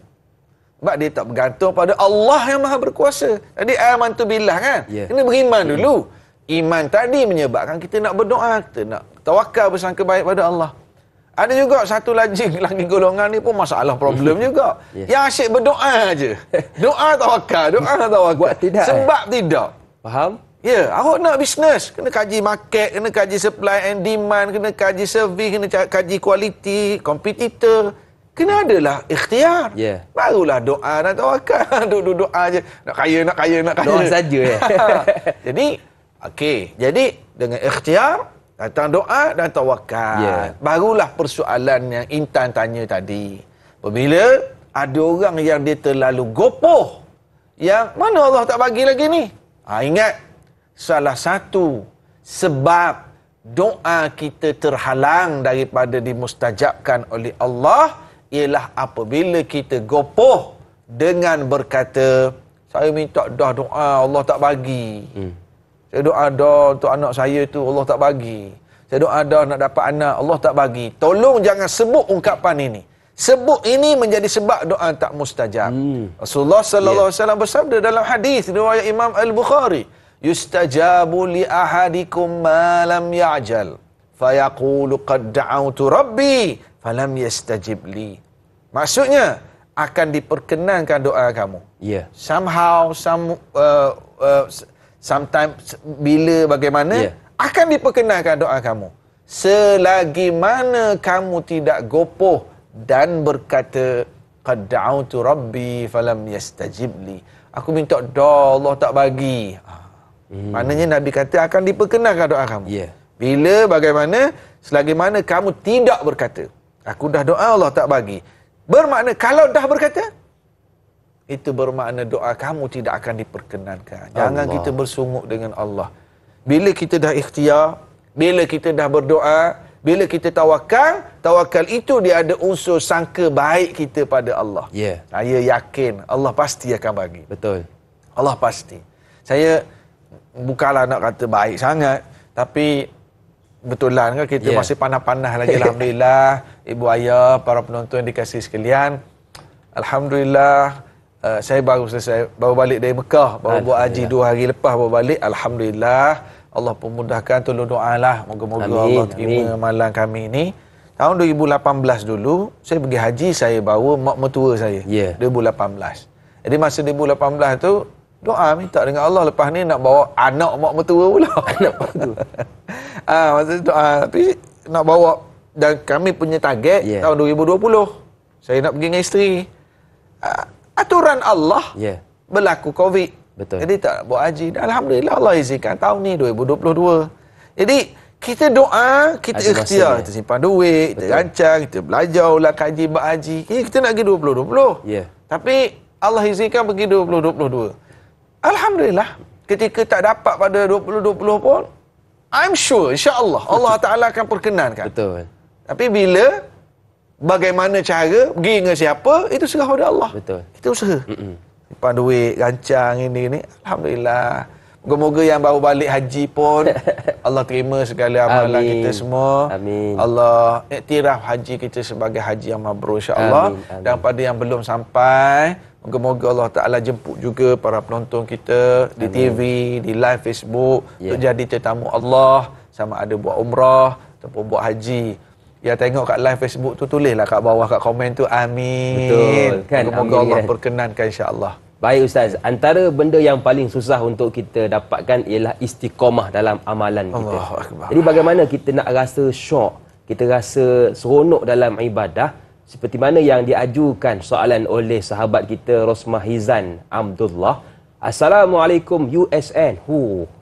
Sebab dia tak bergantung pada Allah yang maha berkuasa. Tadi amantu billah kan? Kena beriman dulu. Iman tadi menyebabkan kita nak berdoa, kita nak tawakal bersangka baik pada Allah. Ada juga satu lagi golongan ni pun masalah, problem juga. Yang asyik berdoa aje. Doa tawakal, doa tawakal. Buat tidak. Sebab tidak. Faham? Awak nak bisnes, kena kaji market, kena kaji supply and demand, kena kaji service, kena kaji kualiti, kompetitor. Kena adalah ikhtiar. Barulah doa dan tawakal. Duduk doa je. Nak kaya, nak kaya, nak kaya. Doa saja Jadi, jadi dengan ikhtiar, datang doa dan tawakal. Barulah persoalan yang Intan tanya tadi. Apabila ada orang yang dia terlalu gopoh, yang mana Allah tak bagi lagi ni? Ingat, salah satu sebab doa kita terhalang daripada dimustajabkan oleh Allah ialah apabila kita gopoh dengan berkata, saya minta dah doa, Allah tak bagi. Saya doa dah untuk anak saya tu, Allah tak bagi. Saya doa dah nak dapat anak, Allah tak bagi. Tolong jangan sebut ungkapan ini. Sebut ini menjadi sebab doa tak mustajab. Rasulullah sallallahu alaihi wasallam bersabda dalam hadis riwayat Imam Al-Bukhari, yustajabu li ahadikum ma lam ya'jal fayaqulu qad da'awtu rabbi falam yastajib li. Maksudnya akan diperkenankan doa kamu. Somehow, sometimes, bila bagaimana akan diperkenankan doa kamu. Selagi mana kamu tidak gopoh dan berkata qad da'awtu rabbi falam yastajib li. Aku minta doa, Allah tak bagi. Maknanya Nabi kata akan diperkenankan doa kamu. Bila bagaimana, selagi mana kamu tidak berkata, aku dah doa Allah tak bagi. Bermakna kalau dah berkata, itu bermakna doa kamu tidak akan diperkenankan. Jangan kita bersungguh dengan Allah. Bila kita dah ikhtiar, bila kita dah berdoa, bila kita tawakal, tawakal itu dia ada unsur sangka baik kita pada Allah. Ya. Saya yakin Allah pasti akan bagi. Betul. Allah pasti. Saya bukanlah nak kata baik sangat, tapi betulan kan kita masih panas-panas lagi. Alhamdulillah, ibu ayah, para penonton yang dikasihi sekalian. Alhamdulillah, saya baru balik dari Mekah, baru buat haji 2 hari lepas baru balik. Alhamdulillah, Allah pemudahkan, tolong doalah moga-moga Allah terima amalan kami ni. Tahun 2018 dulu saya pergi haji, saya bawa mak mertua saya. 2018. Jadi masa 2018 tu doa minta dengan Allah, lepas ni nak bawa anak mak mertua pula. Anak mak mertua. Masa doa, tapi nak bawa, dan kami punya target tahun 2020. Saya nak pergi dengan isteri. Aturan Allah berlaku Covid. Betul. Jadi tak buat haji. Alhamdulillah Allah izinkan tahun ni 2022. Jadi kita doa, kita ikhtiar, kita simpan duit, kita rancang, kita belajar ulang kaji buat haji. Kita nak pergi 2020. Tapi Allah izinkan pergi 2022. Alhamdulillah, ketika tak dapat pada 2020 pun, I'm sure insya-Allah Allah Taala akan perkenankan. Betul. Tapi bila, bagaimana cara, pergi dengan siapa, itu serah pada Allah. Betul. Kita usaha. Simpan duit, rancang ini. Alhamdulillah. Moga-moga yang baru balik haji pun Allah terima segala amalan kita semua. Amin. Allah iktiraf haji kita sebagai haji yang mabrur insya-Allah. Dan pada yang belum sampai, moga-moga Allah Ta'ala jemput juga para penonton kita di TV, di live Facebook untuk jadi tetamu Allah, sama ada buat umrah ataupun buat haji. Ya, tengok kat live Facebook tu, tulislah kat bawah kat komen tu amin. Betul kan? Moga-moga Allah perkenankan insya-Allah. Baik Ustaz, antara benda yang paling susah untuk kita dapatkan ialah istiqamah dalam amalan kita. Jadi bagaimana kita nak rasa syok, kita rasa seronok dalam ibadah, seperti mana yang diajukan soalan oleh sahabat kita Rosmah Hizan Abdullah. Assalamualaikum USN.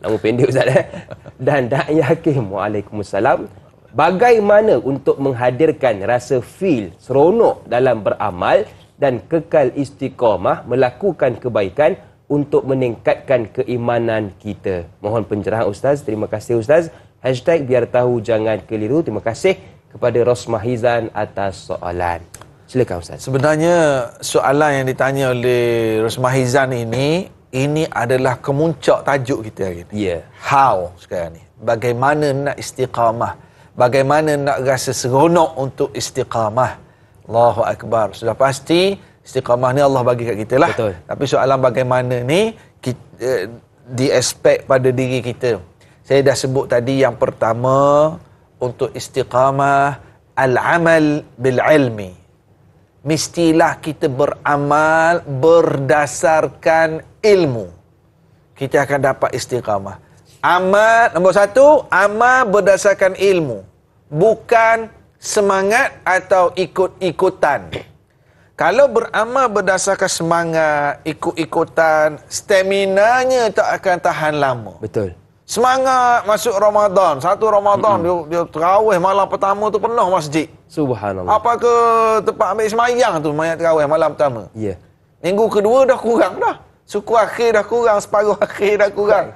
Nama pendek Ustaz Dan Da'i Hakim. Waalaikumsalam. Bagaimana untuk menghadirkan rasa feel seronok dalam beramal dan kekal istiqamah melakukan kebaikan untuk meningkatkan keimanan kita? Mohon pencerahan Ustaz. Terima kasih Ustaz. #biar tahu jangan keliru. Terima kasih kepada Rosmah Hizan atas soalan. Silakan Ustaz. Sebenarnya soalan yang ditanya oleh Rosmah Hizan ini adalah kemuncak tajuk kita hari ini. How sekarang ni. Bagaimana nak istiqamah? Bagaimana nak rasa seronok untuk istiqamah? Allahu Akbar. Sudah pasti istiqamah ni Allah bagi kat kita lah. Betul. Tapi soalan bagaimana ni di aspek pada diri kita. Saya dah sebut tadi yang pertama, untuk istiqamah al-amal bil-ilmi. Mestilah kita beramal berdasarkan ilmu. Kita akan dapat istiqamah. Amal, nombor 1, amal berdasarkan ilmu. Bukan semangat atau ikut-ikutan. Kalau beramal berdasarkan semangat, ikut-ikutan, staminanya tak akan tahan lama. Betul. Semangat masuk Ramadan. Satu Ramadan dia terawih malam pertama tu penuh masjid. Subhanallah. Apa ke tempat ambil semayang tu mayat terawih malam pertama. Minggu kedua dah kurang dah. Suku akhir dah kurang, separuh akhir dah kurang.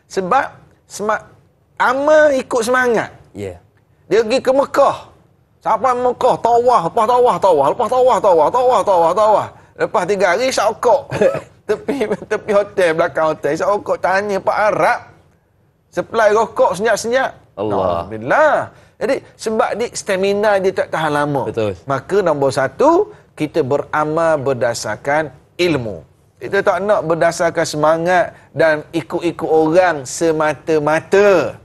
Sebab amal ikut semangat. Dia pergi ke Mekah. Sampai Mekah, tawah, lepas tawah, lepas tawah. Lepas 3 hari, syokok. tepi hotel, belakang hotel. Syokok tanya Pak Arab. Supply rokok senyap-senyap. Alhamdulillah. Jadi, sebab stamina dia tak tahan lama. Betul. Maka nombor 1, kita beramal berdasarkan ilmu. Kita tak nak berdasarkan semangat dan ikut-ikut orang semata-mata.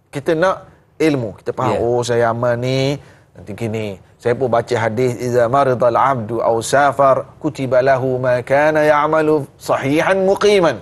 Kita nak ilmu. Kita faham, saya amal ni nanti gini. Saya pun baca hadis, iza maridal abdu aw safar kutiba lahu ma kana ya'malu sahihan muqiman.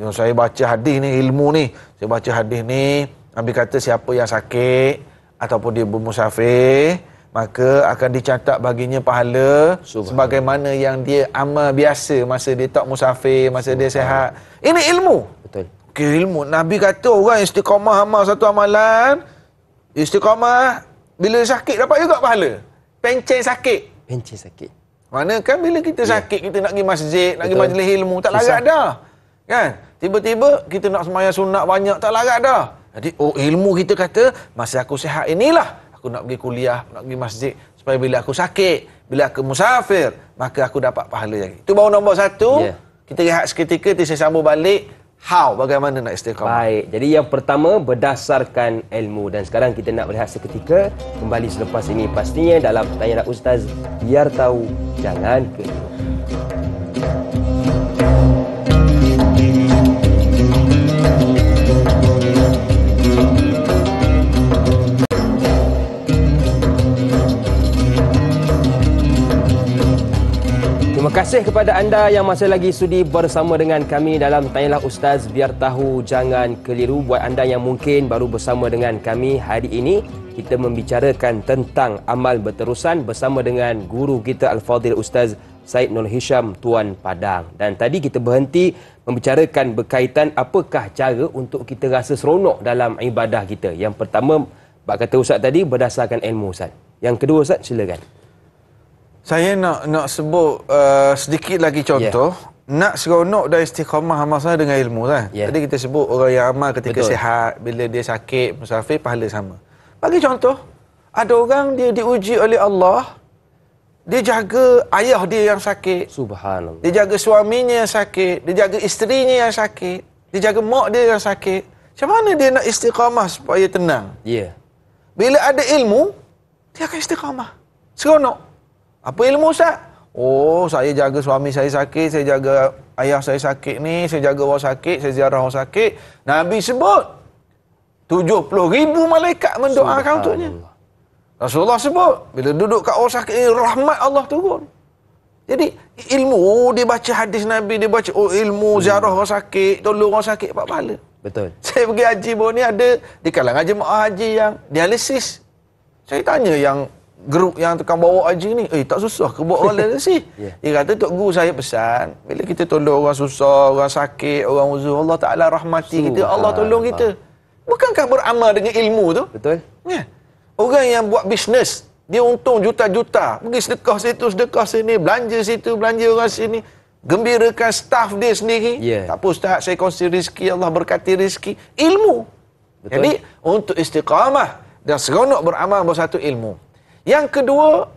Saya baca hadis ni, ilmu ni. Saya baca hadis ni, Nabi kata siapa yang sakit ataupun dia bermusafir, maka akan dicatat baginya pahala sebagaimana yang dia amal biasa masa dia tak musafir, masa dia sihat. Ini ilmu. Betul. Ilmu. Nabi kata orang istiqamah amal satu amalan, istiqamah bila sakit dapat juga pahala. Pencen sakit. Mana kan bila kita sakit, kita nak pergi masjid, nak pergi majlis ilmu, tak larat dah. Kan? Tiba-tiba kita nak sembahyang sunat banyak tak larat dah. Jadi ilmu kita kata masa aku sihat inilah aku nak pergi kuliah, nak pergi masjid supaya bila aku sakit, bila aku musafir, maka aku dapat pahala lagi. Itu baru nombor satu. Kita rehat seketika, kita sambung balik. Bagaimana nak istiqamah? Baik, jadi yang pertama berdasarkan ilmu. Dan sekarang kita nak berehat seketika. Kembali selepas ini pastinya dalam Tanya Nak Ustaz. Biar tahu, jangan keliru. Terima kasih kepada anda yang masih lagi sudi bersama dengan kami dalam Tanyalah Ustaz, biar tahu jangan keliru. Buat anda yang mungkin baru bersama dengan kami hari ini, kita membicarakan tentang amal berterusan bersama dengan guru kita Al-Fadhil Ustaz Said Nur Hisham Tuan Padang. Dan tadi kita berhenti membicarakan berkaitan apakah cara untuk kita rasa seronok dalam ibadah kita. Yang pertama, bak kata Ustaz tadi, berdasarkan ilmu Ustaz. Yang kedua Ustaz, silakan. Saya nak sebut sedikit lagi contoh. Nak seronok dan istiqamah amal saya dengan ilmu kan. Tadi kita sebut orang yang amal ketika sihat, bila dia sakit, musafir, pahala sama. Bagi contoh, ada orang dia diuji oleh Allah, dia jaga ayah dia yang sakit. Subhanallah. Dia jaga suaminya yang sakit, dia jaga isterinya yang sakit, dia jaga mak dia yang sakit. Macam mana dia nak istiqamah supaya tenang? Bila ada ilmu, dia akan istiqamah. Seronok. Apa ilmu Ustaz? Saya jaga suami saya sakit, saya jaga ayah saya sakit ni, saya jaga orang sakit, saya ziarah orang sakit. Nabi sebut 70,000 malaikat mendoakan untuknya. Rasulullah sebut bila duduk kat orang sakit ni, rahmat Allah turun. Jadi ilmu, dia baca hadis Nabi, dia baca ilmu ziarah orang sakit, tolong orang sakit, dapat pahala. Betul. Saya pergi haji baru ni, ada di kalangan jemaah haji yang dialisis. Saya tanya yang grup yang tukang bawa haji ni, tak susah ke buat orang dialisis? Dia kata, Tok Guru saya pesan, bila kita tolong orang susah, orang sakit, orang uzur, Allah Ta'ala rahmati kita, Allah tolong kita. Bukankah beramal dengan ilmu tu? Betul. Orang yang buat bisnes, dia untung juta-juta, pergi sedekah situ, sedekah sini, belanja situ, belanja orang sini, gembirakan staf dia sendiri. Tak apa Ustaz, saya kongsi rezeki, Allah berkati rezeki. Ilmu. Betul. Jadi, untuk istiqamah dan seronok beramal bersatu ilmu. Yang kedua,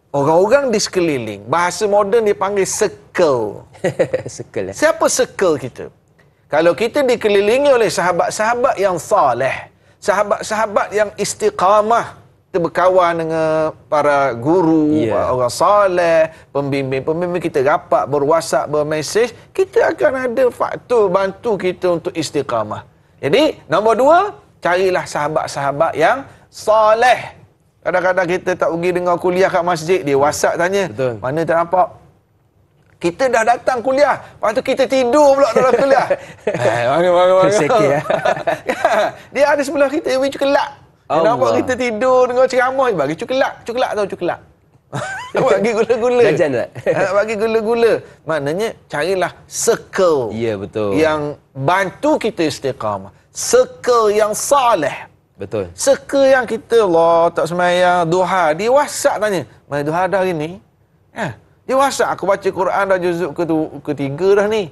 orang-orang di sekeliling. Bahasa moden dipanggil circle. Circle. Siapa circle kita? Kalau kita dikelilingi oleh sahabat-sahabat yang saleh, sahabat-sahabat yang istiqamah, kita berkawan dengan para guru, orang saleh, pembimbing-pembimbing, kita rapat, berwhatsapp, bermesej, kita akan ada faktor bantu kita untuk istiqamah. Jadi, nombor 2, carilah sahabat-sahabat yang saleh. Kadang-kadang kita tak pergi dengar kuliah kat masjid, dia WhatsApp tanya, mana tak nampak? Kita dah datang kuliah, lepas tu kita tidur pula dalam kuliah. Bang. Dia ada sebelah kita, dia bagi cukelak. Dia nampak kita tidur dengar ceramah, dia bagi cukelak. Cukelak tahu cukelak? Bagi gula-gula. Jajan tak? Bagi gula-gula. Maknanya carilah circle. Betul. Yang bantu kita istiqamah. Circle yang saleh. Betul. Circle yang kita Allah tak semayang duha, dia WhatsApp tanya, "Mai duha dah hari ni?" Dia WhatsApp, "Aku baca Quran dah juzuk ketiga dah ni."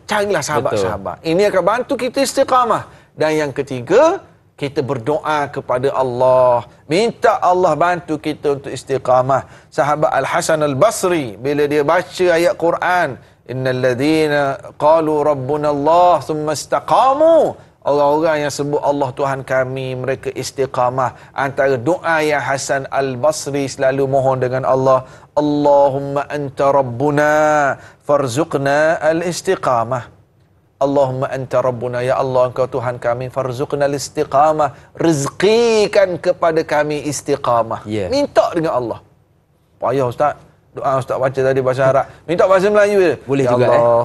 Carilah sahabat-sahabat. Ini akan bantu kita istiqamah. Dan yang ketiga, kita berdoa kepada Allah, minta Allah bantu kita untuk istiqamah. Sahabat Al-Hasan Al-Basri bila dia baca ayat Quran, "Innal ladzina qalu rabbuna Allah thumma istaqamu." Orang-orang yang sebut Allah Tuhan kami, mereka istiqamah. Antara doa yang Hasan Al-Basri selalu mohon dengan Allah, Allahumma anta rabbuna farzuqna al-istiqamah. Allahumma anta rabbuna, ya Allah engkau Tuhan kami, farzuqna al-istiqamah, rezkikan kepada kami istiqamah. Minta dengan Allah. Payah Ustaz, doa Ustaz baca tadi bahasa Arab, minta bahasa Melayu je. Boleh ya juga Allah,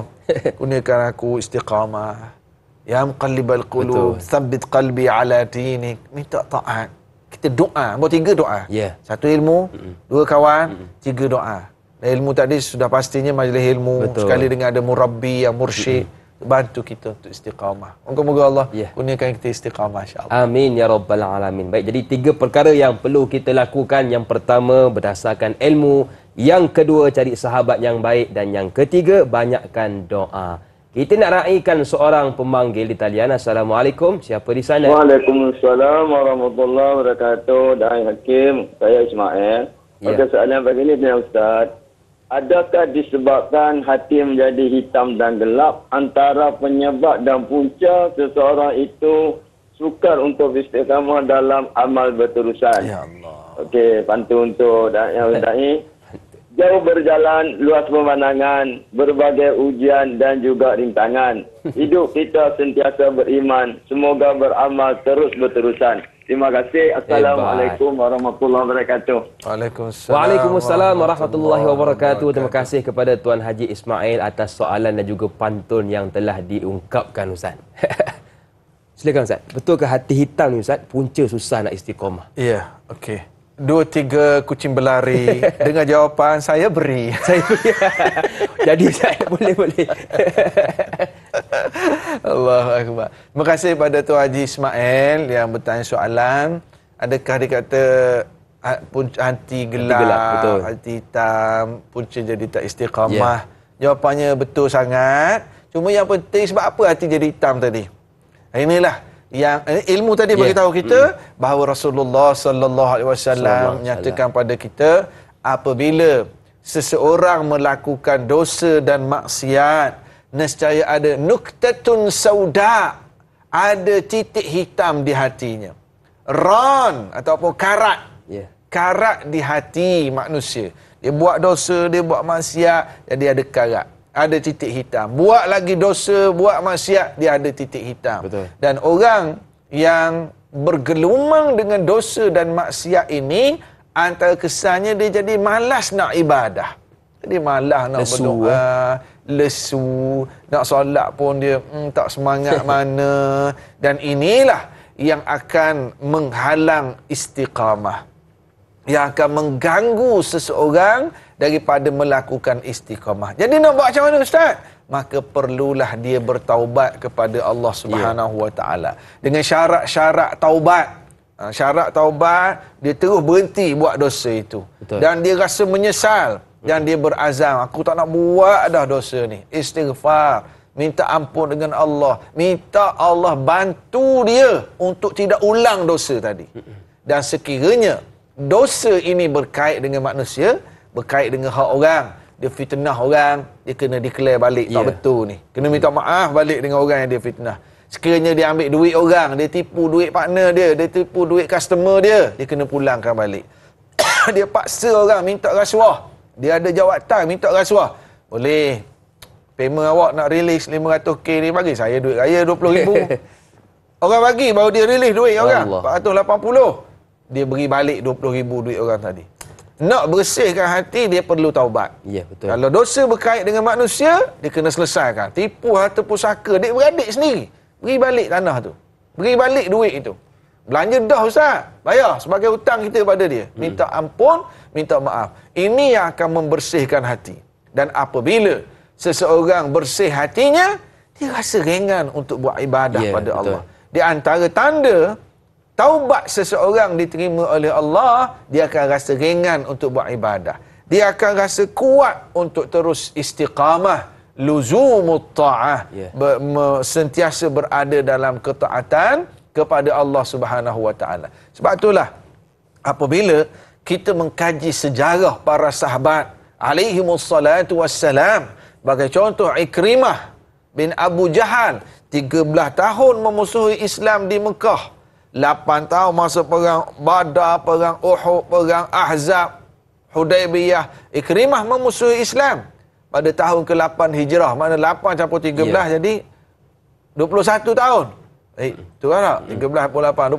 kurniakan aku istiqamah. Ya muqallibal qulub, tsabbit qalbi ala dinik. Minta taat. Kita doa, buat 3 doa. Satu ilmu, 2 kawan, 3 doa. Dan ilmu tadi sudah pastinya majlis ilmu. Sekali dengan ada murabbi yang mursyid, bantu kita untuk istiqamah. Moga-moga Allah kurniakan kita istiqamah, insya-Allah. Amin ya rabbal alamin. Baik, jadi 3 perkara yang perlu kita lakukan. Yang pertama berdasarkan ilmu, Yang kedua, cari sahabat yang baik. Dan yang ketiga, banyakkan doa. Kita nak raikan seorang pemanggil di talian. Assalamualaikum. Siapa di sana? Waalaikumsalam warahmatullahi wabarakatuh. Dai Hakim, saya Ismail. Pada soalan begini ni Ustaz. Adakah disebabkan hati menjadi hitam dan gelap antara penyebab dan punca seseorang itu sukar untuk istiqamah dalam amal berterusan? Ya Allah. Okey, pantun untuk dai. Jauh berjalan, luas pemandangan, berbagai ujian dan juga rintangan. Hidup kita sentiasa beriman, semoga beramal terus berterusan. Terima kasih. Assalamualaikum warahmatullahi wabarakatuh. Waalaikumsalam. Waalaikumsalam warahmatullahi wabarakatuh. Terima kasih kepada Tuan Haji Ismail atas soalan dan juga pantun yang telah diungkapkan Ustaz. Silakan Ustaz. Betulkah hati hitam ni Ustaz punca susah nak istiqamah? Ya, okey. 2-3 kucing berlari. Dengan jawapan saya beri. Saya jadi Ustaz boleh. Allahu Akbar. Terima kasih pada Tuan Haji Ismail yang bertanya soalan. Adakah dia kata hati gelap, betul. hati hitam, punca jadi tak istiqamah? Jawapannya betul sangat. Cuma yang penting sebab apa hati jadi hitam tadi? Inilah yang ilmu tadi bagi tahu kita bahawa Rasulullah sallallahu alaihi wasallam menyatakan pada kita apabila seseorang melakukan dosa dan maksiat, nescaya ada nuktatun sauda, ada titik hitam di hatinya. Ran ataupun karat. Karat di hati manusia. Dia buat dosa, dia buat maksiat, jadi ada karat. Ada titik hitam. Buat lagi dosa, buat maksiat, dia ada titik hitam. Betul. Dan orang yang bergelumang dengan dosa dan maksiat ini, antara kesannya dia jadi malas nak ibadah. Jadi malas nak berdoa, lesu, nak solat pun dia tak semangat mana. Dan inilah yang akan menghalang istiqamah. Yang akan mengganggu seseorang daripada melakukan istiqamah. Jadi nak buat macam mana Ustaz? Maka perlulah dia bertaubat kepada Allah Subhanahu Wa Taala dengan syarat-syarat taubat. Syarat taubat, dia terus berhenti buat dosa itu. Betul. Dan dia rasa menyesal dan dia berazam, aku tak nak buat dah dosa ni. Istighfar, minta ampun dengan Allah, minta Allah bantu dia untuk tidak ulang dosa tadi. Dan sekiranya dosa ini berkait dengan manusia, berkait dengan hak orang, dia fitnah orang, dia kena declare balik tak betul ni. Kena minta maaf balik dengan orang yang dia fitnah. Sekiranya dia ambil duit orang, dia tipu duit partner dia tipu duit customer dia kena pulangkan balik. Dia paksa orang minta rasuah, dia ada jawatan minta rasuah, boleh payment awak nak release 500k ni, bagi saya duit raya 20,000. Orang bagi baru dia release duit orang 480. Dia beri balik 20,000 duit orang tadi. Nak bersihkan hati, dia perlu taubat. Ya, betul. Kalau dosa berkait dengan manusia, dia kena selesaikan. Tipu harta pusaka dik beradik sendiri, beri balik tanah tu, beri balik duit itu. Belanja dah Ustaz, bayar sebagai hutang kita pada dia. Minta ampun, minta maaf. Ini yang akan membersihkan hati. Dan apabila seseorang bersih hatinya, dia rasa ringan untuk buat ibadah pada betul. Allah. Di antara tanda taubat seseorang diterima oleh Allah, dia akan rasa ringan untuk buat ibadah. Dia akan rasa kuat untuk terus istiqamah, luzumut ta'ah, sentiasa berada dalam ketaatan kepada Allah Subhanahu Wa Taala. Sebab itulah apabila kita mengkaji sejarah para sahabat alaihimus salatu wassalam, bagi contoh Ikrimah bin Abu Jahal, 13 tahun memusuhi Islam di Mekah. 8 tahun masa perang Badar, perang Uhud, perang Ahzab, Hudaibiyah. Ikrimah memusuhi Islam pada tahun ke-8 Hijrah. Mana 8 campur 13 jadi 21 tahun. Itu kan tak? 13 pun 8.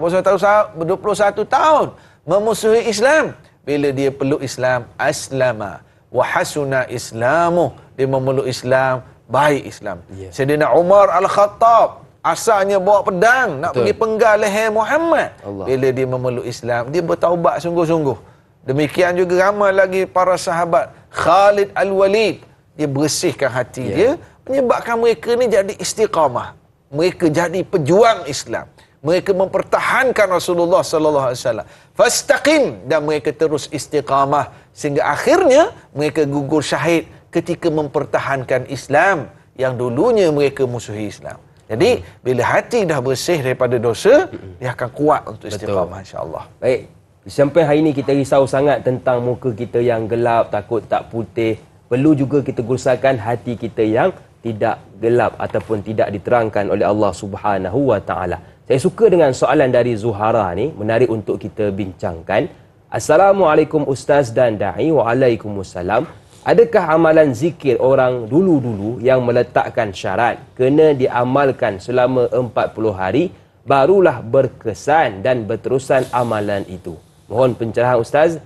21 tahun memusuhi Islam. Bila dia peluk Islam, aslama wa hasuna islamuh. Dia memeluk Islam, baik Islam. Sayyidina Umar Al-Khattab asalnya bawa pedang nak pergi penggal leher Muhammad. Bila dia memeluk Islam, dia bertaubat sungguh-sungguh. Demikian juga ramai lagi para sahabat. Khalid Al-Walid, dia bersihkan hati dia, menyebabkan mereka ni jadi istiqamah. Mereka jadi pejuang Islam. Mereka mempertahankan Rasulullah sallallahu alaihi wasallam. Fastaqim, dan mereka terus istiqamah Sehingga akhirnya mereka gugur syahid ketika mempertahankan Islam yang dulunya mereka musuhi Islam. Jadi bila hati dah bersih daripada dosa, dia akan kuat untuk istiqamah, insya-Allah. Baik. Sampai hari ini kita risau sangat tentang muka kita yang gelap, takut tak putih. Perlu juga kita gursakan hati kita yang tidak gelap ataupun tidak diterangkan oleh Allah Subhanahu wa taala. Saya suka dengan soalan dari Zuhara ni, menarik untuk kita bincangkan. Assalamualaikum Ustaz dan Da'i. Waalaikumsalam. Adakah amalan zikir orang dulu-dulu yang meletakkan syarat kena diamalkan selama 40 hari barulah berkesan dan berterusan amalan itu? Mohon pencerahan Ustaz.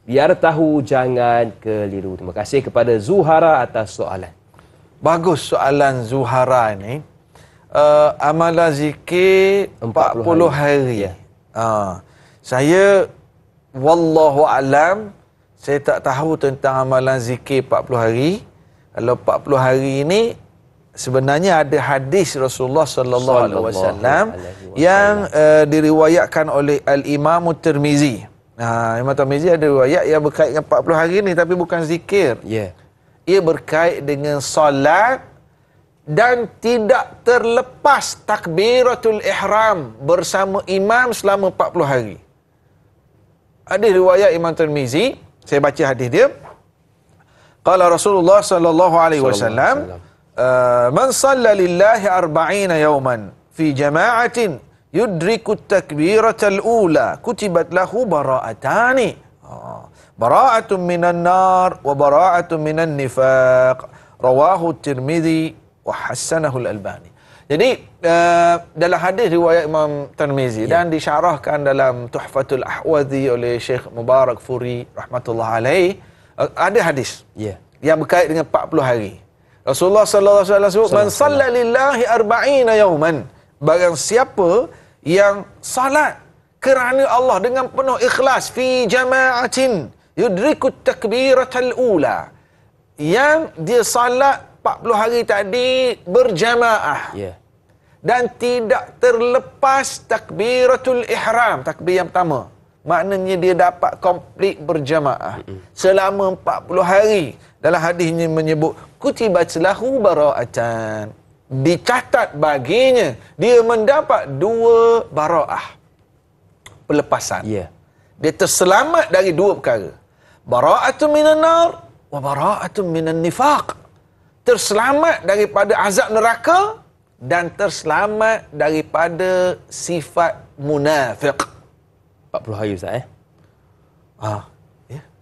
#biar tahu jangan keliru. Terima kasih kepada Zuhara atas soalan. Bagus soalan Zuhara ni. Amalan zikir 40 hari. Ya. Saya wallahu alam, saya tak tahu tentang amalan zikir 40 hari. Kalau 40 hari ini sebenarnya ada hadis Rasulullah sallallahu alaihi wasallam yang diriwayatkan oleh Al-Imam Tirmizi. Imam Tirmizi ada riwayat yang berkait dengan 40 hari ni tapi bukan zikir. Ya. Ia berkait dengan solat dan tidak terlepas takbiratul ihram bersama imam selama 40 hari. Ada riwayat Imam Tirmizi, saya baca hadis dia. Qala Rasulullah sallallahu alaihi wasallam, man shalla lillahi 40 yawman fi jama'atin yudriku at-takbiratal ula kutibat lahu bara'atani. Bara'atun minan nar wa bara'atun minan nifaq. Rawahu Tirmizi wa hassanahu Al-Albani. Jadi dalam hadis riwayat Imam Tirmizi dan disyarahkan dalam Tuhfatul Ahwazi oleh Syekh Mubarak Furi rahmatullah alaih, ada hadis yang berkait dengan 40 hari. Rasulullah sallallahu alaihi wasallam sebut, man shalla lillahi 40 yawman, barang siapa yang salat kerana Allah dengan penuh ikhlas fi jama'atin yudriku takbiratal ula, yang dia salat 40 hari tadi berjamaah dan tidak terlepas takbiratul ihram, takbir yang pertama, maknanya dia dapat komplit berjamaah selama 40 hari. Dalam hadisnya menyebut kutibat lahu bara'atan, dicatat baginya dia mendapat 2 bara'ah, pelepasan. Dia terselamat dari 2 perkara. Bara'atun minan nar wa bara'atun minan nifaq. Terselamat daripada azab neraka dan terselamat daripada sifat munafik. 40 hari Ustaz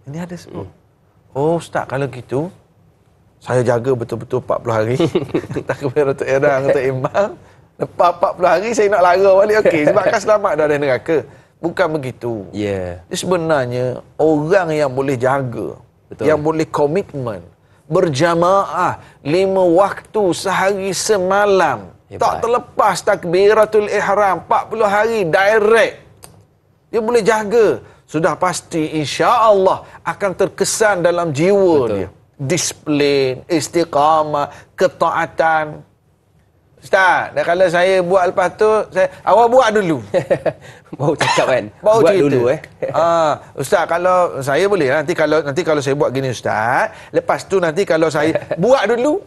Ini ada sebut. Oh Ustaz, kalau gitu saya jaga betul-betul 40 hari. Takbiratul ihram untuk imam. Lepas 40 hari saya nak lara balik, okey, sebab akan selamat dari neraka. Bukan begitu. Dia sebenarnya orang yang boleh jaga, yang boleh komitmen berjamaah 5 waktu sehari semalam, tak terlepas takbiratul ihram 40 hari direct, dia boleh jaga, sudah pasti insya-Allah akan terkesan dalam jiwa dia disiplin, istiqamah, ketaatan. Ustaz, dan kalau saya buat lepas tu, awak buat dulu. Baru cakap kan. Baru buat cerita. dulu Ustaz, kalau saya boleh nanti kalau saya buat gini Ustaz, lepas tu nanti kalau saya buat dulu.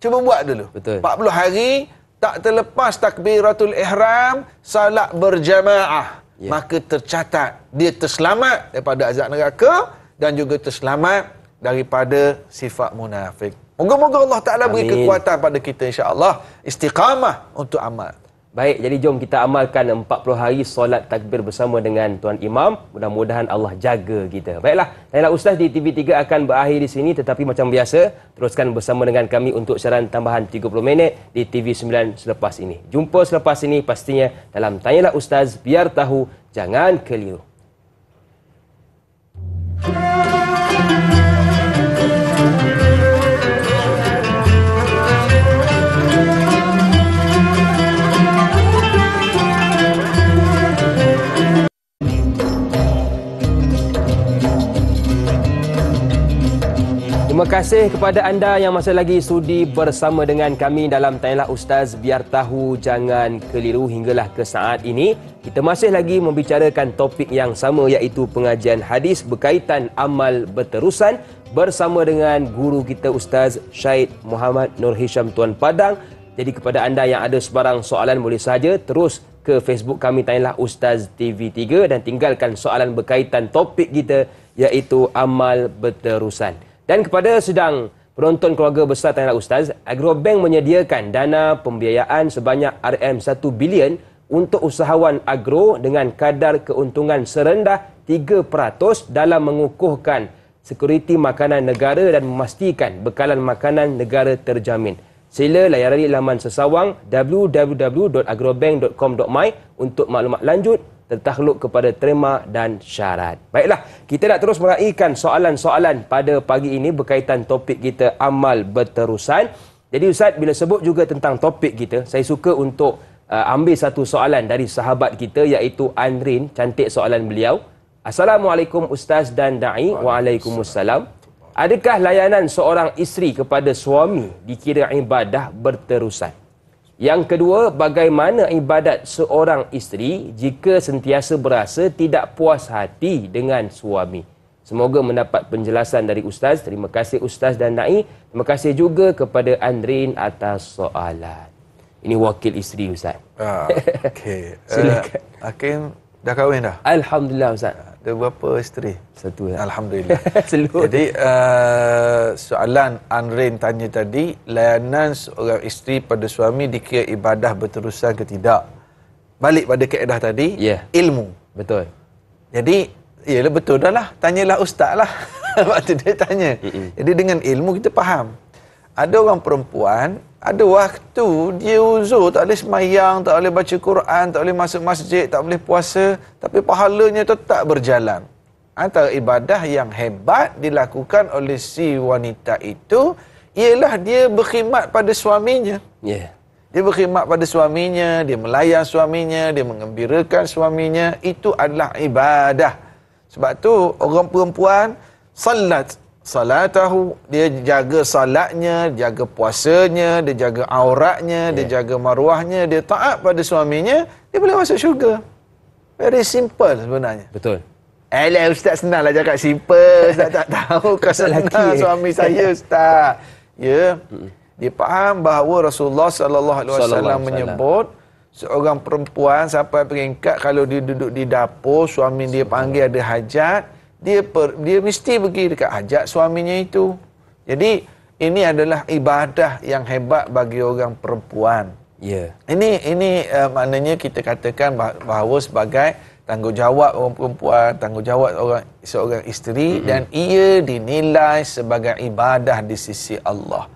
Cuba buat dulu. Betul. 40 hari tak terlepas takbiratul ihram, salat berjamaah, maka tercatat dia terselamat daripada azab neraka dan juga terselamat daripada sifat munafik. Moga-moga Allah Ta'ala beri kekuatan pada kita insya-Allah, istiqamah untuk amal. Baik, jadi jom kita amalkan 40 hari solat takbir bersama dengan Tuan Imam. Mudah-mudahan Allah jaga kita. Baiklah, Tanya Ustaz di TV3 akan berakhir di sini, tetapi macam biasa, teruskan bersama dengan kami untuk siaran tambahan 30 minit di TV9 selepas ini. Jumpa selepas ini pastinya dalam Tanyalah Ustaz, biar tahu jangan keliru. Terima kasih kepada anda yang masih lagi sudi bersama dengan kami dalam Tanyalah Ustaz, biar tahu jangan keliru. Hinggalah ke saat ini kita masih lagi membicarakan topik yang sama, iaitu pengajian hadis berkaitan amal berterusan bersama dengan guru kita Ustaz Syed Muhammad Nur Hisham Tuan Padang. Jadi kepada anda yang ada sebarang soalan, boleh saja terus ke Facebook kami Tanyalah Ustaz TV3 dan tinggalkan soalan berkaitan topik kita, iaitu amal berterusan. Dan kepada sedang penonton keluarga besar Tanyalah Ustaz, Agrobank menyediakan dana pembiayaan sebanyak RM1 bilion untuk usahawan agro dengan kadar keuntungan serendah 3% dalam mengukuhkan sekuriti makanan negara dan memastikan bekalan makanan negara terjamin. Sila layari laman sesawang www.agrobank.com.my untuk maklumat lanjut tertakluk kepada terma dan syarat. Baiklah, kita nak terus meraihkan soalan-soalan pada pagi ini berkaitan topik kita amal berterusan. Jadi Ustaz, bila sebut juga tentang topik kita, saya suka untuk ambil satu soalan dari sahabat kita, iaitu Anrin. Cantik soalan beliau. Assalamualaikum Ustaz dan Da'i. Waalaikumsalam. Adakah layanan seorang isteri kepada suami dikira ibadah berterusan? Yang kedua, bagaimana ibadat seorang isteri jika sentiasa berasa tidak puas hati dengan suami? Semoga mendapat penjelasan dari Ustaz. Terima kasih Ustaz dan Na'i. Terima kasih juga kepada Andrin atas soalan. Ini wakil isteri Ustaz. Okey. Silakan. Hakim dah kahwin dah? Alhamdulillah Ustaz. Ada berapa isteri? Satu. Alhamdulillah. Seluruh. Jadi soalan Anrin tanya tadi, layanan seorang isteri pada suami dikira ibadah berterusan ke tidak? Balik pada kaedah tadi, ilmu. Betul. Jadi, iyalah betul dah lah. Tanyalah ustaz lah. Waktu dia tanya. Jadi dengan ilmu kita faham. Ada orang perempuan, ada waktu dia uzur, tak boleh semayang, tak boleh baca Quran, tak boleh masuk masjid, tak boleh puasa, tapi pahalanya tetap berjalan. Antara ibadah yang hebat dilakukan oleh si wanita itu ialah dia berkhidmat pada suaminya. Dia berkhidmat pada suaminya, dia melayan suaminya, dia mengembirakan suaminya. Itu adalah ibadah. Sebab tu orang perempuan salatahu, dia jaga salatnya, jaga puasanya, dia jaga auratnya, dia jaga maruahnya, dia taat pada suaminya, dia boleh masuk syurga. Very simple sebenarnya. Betul. Alah ustaz, senanglah cakap simple. Ustaz tak tahu kesenangan suami saya ustaz. Ya. Dia faham bahawa Rasulullah sallallahu alaihi wasallam menyebut seorang perempuan sampai peringkat kalau dia duduk di dapur, suami dia panggil ada hajat, dia mesti pergi dekat hajat suaminya itu. Jadi ini adalah ibadah yang hebat bagi orang perempuan. Ini maknanya kita katakan bahawa sebagai tanggungjawab orang perempuan, tanggungjawab seorang isteri, dan ia dinilai sebagai ibadah di sisi Allah.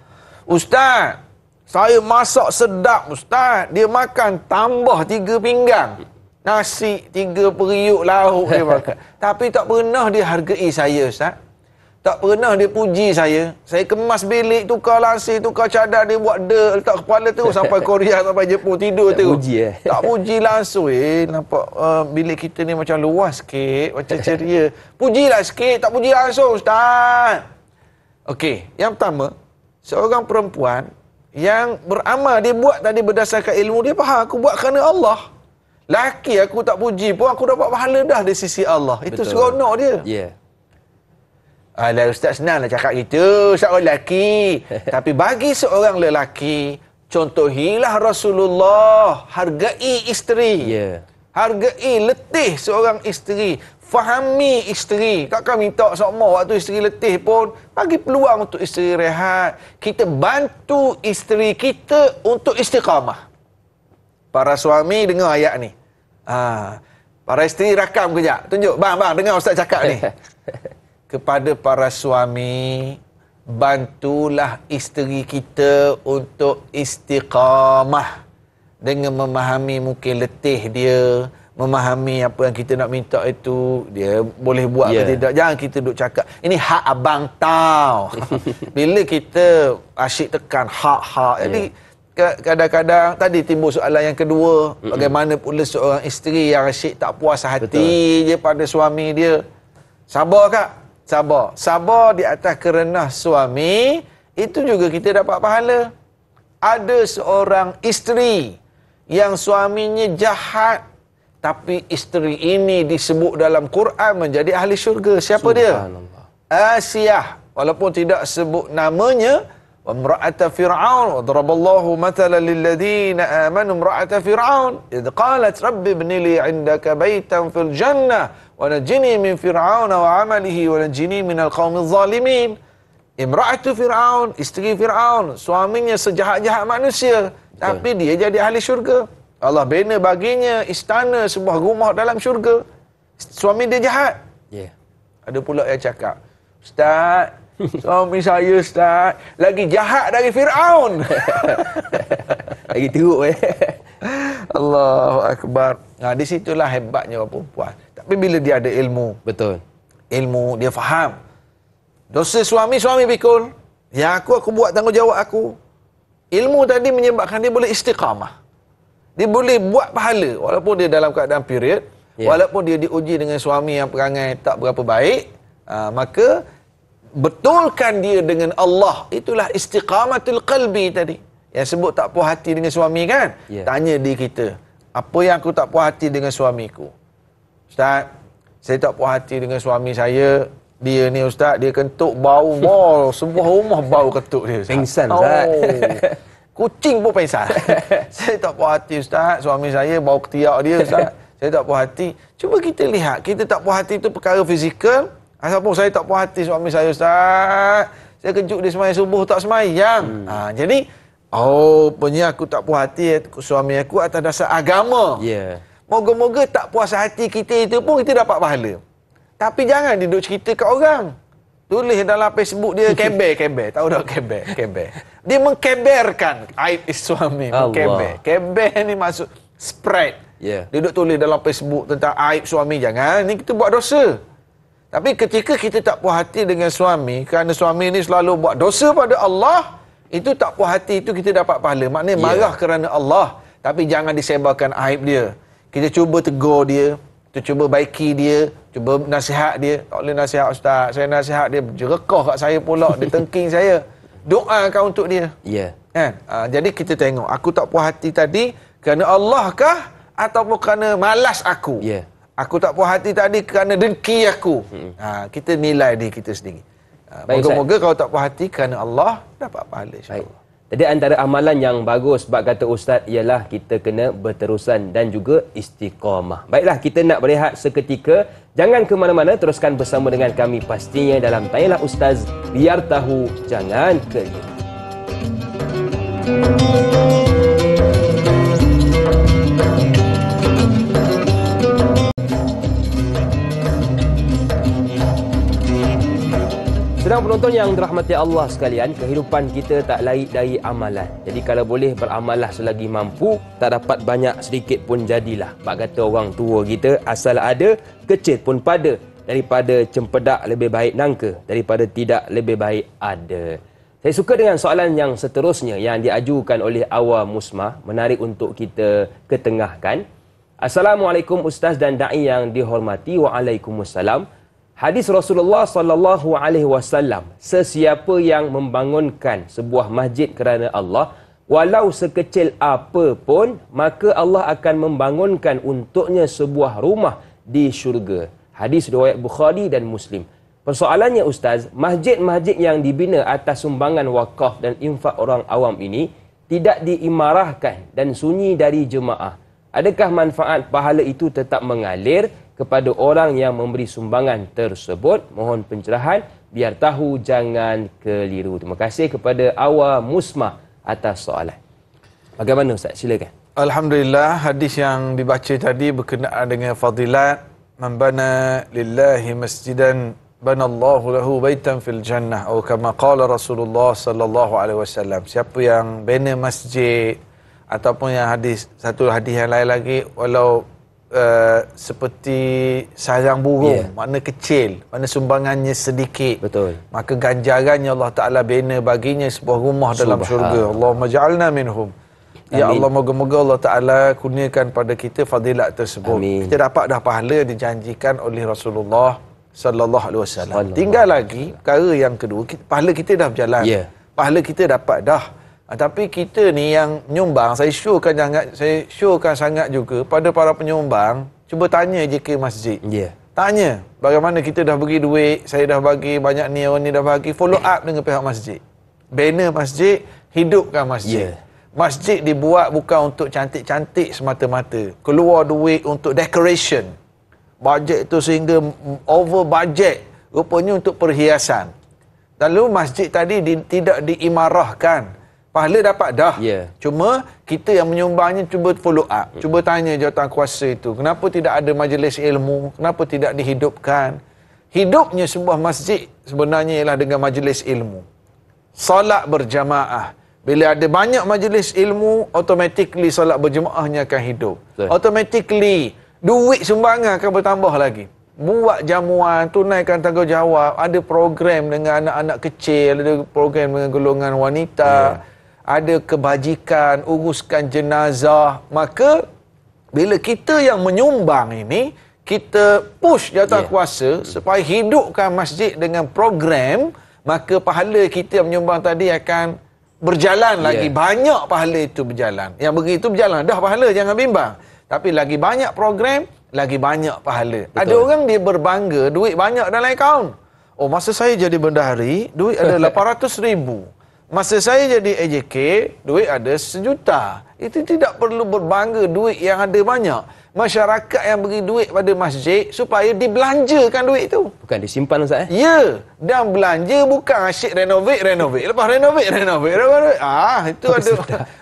Ustaz, saya masak sedap Ustaz. Dia makan tambah 3 pinggang. Nasi 3 periuk lauk dia makan. Tapi tak pernah dia hargai saya Ustaz. Tak pernah dia puji saya. Saya kemas bilik, tukar lansir, tukar cadar, dia buat letak kepala terus sampai Korea, sampai Jepun, tidur terus. Tak puji langsung. Nampak bilik kita ni macam luas sikit, macam ceria. Pujilah sikit, tak puji langsung Ustaz. Okey, yang pertama, seorang perempuan yang beramal, dia buat tadi berdasarkan ilmu, dia faham aku buat kerana Allah. Laki aku tak puji pun aku dapat pahala dah di sisi Allah. Itu seronok dia. Alah ustaz, senanglah cakap gitu, seorang lelaki. Tapi bagi seorang lelaki, contohilah Rasulullah, hargai isteri. Hargai letih seorang isteri. Fahami isteri. Takkan minta sokmo waktu isteri letih pun. Bagi peluang untuk isteri rehat. Kita bantu isteri kita untuk istiqamah. Para suami dengar ayat ni. Para isteri rakam kejap. Tunjuk. Bang, dengar ustaz cakap ni. Kepada para suami, bantulah isteri kita untuk istiqamah. Dengan memahami mungkin letih dia, memahami apa yang kita nak minta itu, dia boleh buat atau tidak. Jangan kita duk cakap, ini hak abang tau. Bila kita asyik tekan hak. Jadi, kadang-kadang tadi timbul soalan yang kedua, bagaimana pula seorang isteri yang asyik tak puas hati je pada suami dia. Sabar kak, Sabar. Sabar di atas kerenah suami, itu juga kita dapat pahala. Ada seorang isteri yang suaminya jahat, tapi isteri ini disebut dalam Quran menjadi ahli syurga. Siapa dia? Asiyah. Walaupun tidak sebut namanya. وامرأة فرعون وضرب الله مثلا للذين آمنوا امرأة فرعون إذ قالت رب ابن لي عندك بيتا في الجنة ونجني من فرعون وعمله ونجني من القوم الظالمين. امرأة فرعون, isteri Fir'aun, suaminya sejahat-jahat manusia, tapi dia jadi ahli syurga. Allah bina baginya istana, sebuah rumah dalam syurga. Suami dia jahat. Ada pula yang cakap, Ustaz, suami saya, Ustaz, lagi jahat dari Fir'aun. Lagi teruk Allahu Akbar. Di situlah hebatnya orang perempuan. Tapi bila dia ada ilmu. Betul. Ilmu, dia faham. Dosa suami pikul. Ya aku buat tanggungjawab aku. Ilmu tadi menyebabkan dia boleh istiqamah. Dia boleh buat pahala. Walaupun dia dalam keadaan period. Walaupun dia diuji dengan suami yang perangai tak berapa baik. Maka betulkan dia dengan Allah. Itulah istiqamatul qalbi tadi. Yang sebut tak puas hati dengan suami kan? Tanya diri kita, apa yang aku tak puas hati dengan suamiku? Ustaz, saya tak puas hati dengan suami saya. Dia ni Ustaz, dia kentuk bau mall. Sebuah rumah bau kentuk dia, Ustaz. Pengsan, Ustaz. Kucing pun pengsan. Saya tak puas hati, Ustaz. Suami saya bau ketiak dia, Ustaz. Saya tak puas hati. Cuba kita lihat, kita tak puas hati itu perkara fizikal. Asapun saya tak puas hati suami saya, Ustaz. Saya kejut dia semayang subuh tak semayang. Jadi, punya aku tak puas hati suami aku atas dasar agama. Moga-moga tak puas hati kita itu pun kita dapat pahala. Tapi jangan duduk cerita kat orang. Tulis dalam Facebook dia keber. Tahu tak keber? Dia mengkeberkan aib suami. Mengkeber. Keber ni maksud spread. Dia duduk tulis dalam Facebook tentang aib suami. Jangan. Ni kita buat dosa. Tapi ketika kita tak puas hati dengan suami, kerana suami ni selalu buat dosa pada Allah, itu tak puas hati itu kita dapat pahala. Maknanya marah kerana Allah. Tapi jangan disebarkan aib dia. Kita cuba tegur dia, kita cuba baiki dia, cuba nasihat dia. Tak boleh nasihat, Ustaz. Saya nasihat dia, jerekah kat saya pula, dia tengking saya. Doakan untuk dia. Kan? Jadi kita tengok, aku tak puas hati tadi kerana Allah kah ataupun kerana malas aku? Aku tak puas hati tadi kerana dengki aku. Kita nilai diri kita sendiri. Moga-moga kalau tak puas hati kerana Allah, dapat pahala, insyaAllah. Jadi antara amalan yang bagus sebab kata Ustaz ialah kita kena berterusan dan juga istiqamah. Baiklah, kita nak berehat seketika. Jangan ke mana-mana, teruskan bersama dengan kami pastinya dalam Tanyalah Ustaz, biar tahu, jangan keliru. Sedang penonton yang dirahmati Allah sekalian, kehidupan kita tak lain dari amalan. Jadi kalau boleh beramallah selagi mampu, tak dapat banyak sedikit pun jadilah. Bak kata orang tua kita, asal ada, kecil pun pada. Daripada cempedak lebih baik nangka, daripada tidak lebih baik ada. Saya suka dengan soalan yang seterusnya yang diajukan oleh Awam Musmah, menarik untuk kita ketengahkan. Assalamualaikum Ustaz dan Da'i yang dihormati. Waalaikumsalam. Hadis Rasulullah sallallahu alaihi wasallam, sesiapa yang membangunkan sebuah masjid kerana Allah, walau sekecil apa pun, maka Allah akan membangunkan untuknya sebuah rumah di syurga. Hadis riwayat Bukhari dan Muslim. Persoalannya Ustaz, masjid-masjid yang dibina atas sumbangan wakaf dan infak orang awam ini tidak diimarahkan dan sunyi dari jemaah. Adakah manfaat pahala itu tetap mengalir kepada orang yang memberi sumbangan tersebut? Mohon pencerahan, biar tahu, jangan keliru. Terima kasih kepada Awam Musmah atas soalan. Bagaimana Ustaz? Silakan. Alhamdulillah, hadis yang dibaca tadi berkenaan dengan fadilat man bana lillahi masjidan banallahu lahu baitan fil jannah, atau kama qala Rasulullah sallallahu alaihi wasallam. Siapa yang bina masjid, ataupun yang satu hadis yang lain lagi, walau seperti sarang burung, makna kecil, makna sumbangannya sedikit, maka ganjarannya Allah Ta'ala bina baginya sebuah rumah dalam syurga. Allahumma ja'alna minhum. Ya Allah, moga-moga Allah Ta'ala kurniakan pada kita fadilat tersebut. Amin. Kita dapat dah pahala dijanjikan oleh Rasulullah sallallahu alaihi wasallam. Tinggal lagi perkara yang kedua, pahala kita dah berjalan. Pahala kita dapat dah. Tapi kita ni yang menyumbang, saya syorkan sangat juga pada para penyumbang, cuba tanya JK Masjid. Tanya, bagaimana kita dah bagi duit, saya dah bagi, banyak ni, orang ni dah bagi, follow up dengan pihak masjid. Banner masjid, hidupkan masjid. Masjid dibuat bukan untuk cantik-cantik semata-mata. Keluar duit untuk decoration. Bajet tu sehingga over budget. Rupanya untuk perhiasan. Lalu masjid tadi tidak diimarahkan. Pahala dapat dah. Cuma kita yang menyumbangnya cuba follow up. Cuba tanya jawatankuasa itu. Kenapa tidak ada majlis ilmu? Kenapa tidak dihidupkan? Hidupnya sebuah masjid sebenarnya ialah dengan majlis ilmu. Solat berjamaah. Bila ada banyak majlis ilmu, automatically solat berjamaahnya akan hidup. Automatically duit sumbangan akan bertambah lagi. Buat jamuan, tunaikan tanggungjawab, ada program dengan anak-anak kecil, ada program dengan golongan wanita, ada kebajikan, uruskan jenazah. Maka bila kita yang menyumbang ini, kita push jawatankuasa supaya hidupkan masjid dengan program, maka pahala kita yang menyumbang tadi akan berjalan lagi. Banyak pahala itu berjalan. Yang begitu berjalan dah pahala, jangan bimbang. Tapi lagi banyak program, lagi banyak pahala. Ada orang dia berbangga duit banyak dalam akaun. Oh, masa saya jadi bendahari, duit ada 800,000. Masa saya jadi AJK, duit ada 1 juta. Itu tidak perlu berbangga duit yang ada banyak. Masyarakat yang beri duit pada masjid supaya dibelanjakan duit itu. Bukan disimpan, Ustaz? Ya. Dan belanja bukan asyik renovate. Lepas renovate. Itu ada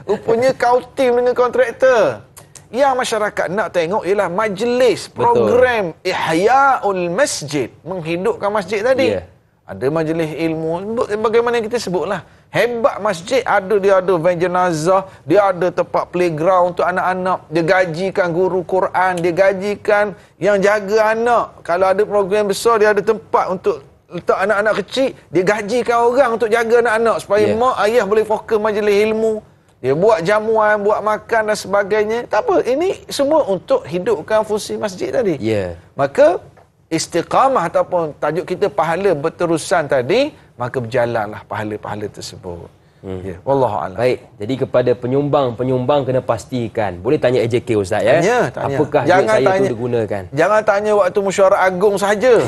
rupanya kau tim dengan kontraktor. Yang masyarakat nak tengok ialah majlis, program Ihyaul Masjid, menghidupkan masjid tadi. Ada majlis ilmu, bagaimana kita sebutlah. Hebat masjid, dia ada van jenazah, dia ada tempat playground untuk anak-anak, dia gajikan guru Quran, dia gajikan yang jaga anak. Kalau ada program besar, dia ada tempat untuk letak anak-anak kecil, dia gajikan orang untuk jaga anak-anak supaya mak ayah boleh fokus majlis ilmu. Dia buat jamuan, buat makan dan sebagainya. Tak apa, ini semua untuk hidupkan fungsi masjid tadi. Maka istiqamah ataupun tajuk kita pahala berterusan tadi, maka berjalanlah pahala-pahala tersebut. Wallahualam. Baik, jadi kepada penyumbang kena pastikan. Boleh tanya AJK, Ustaz, ya? Tanya. Apakah duit saya itu digunakan? Jangan tanya waktu mesyuarat agung saja.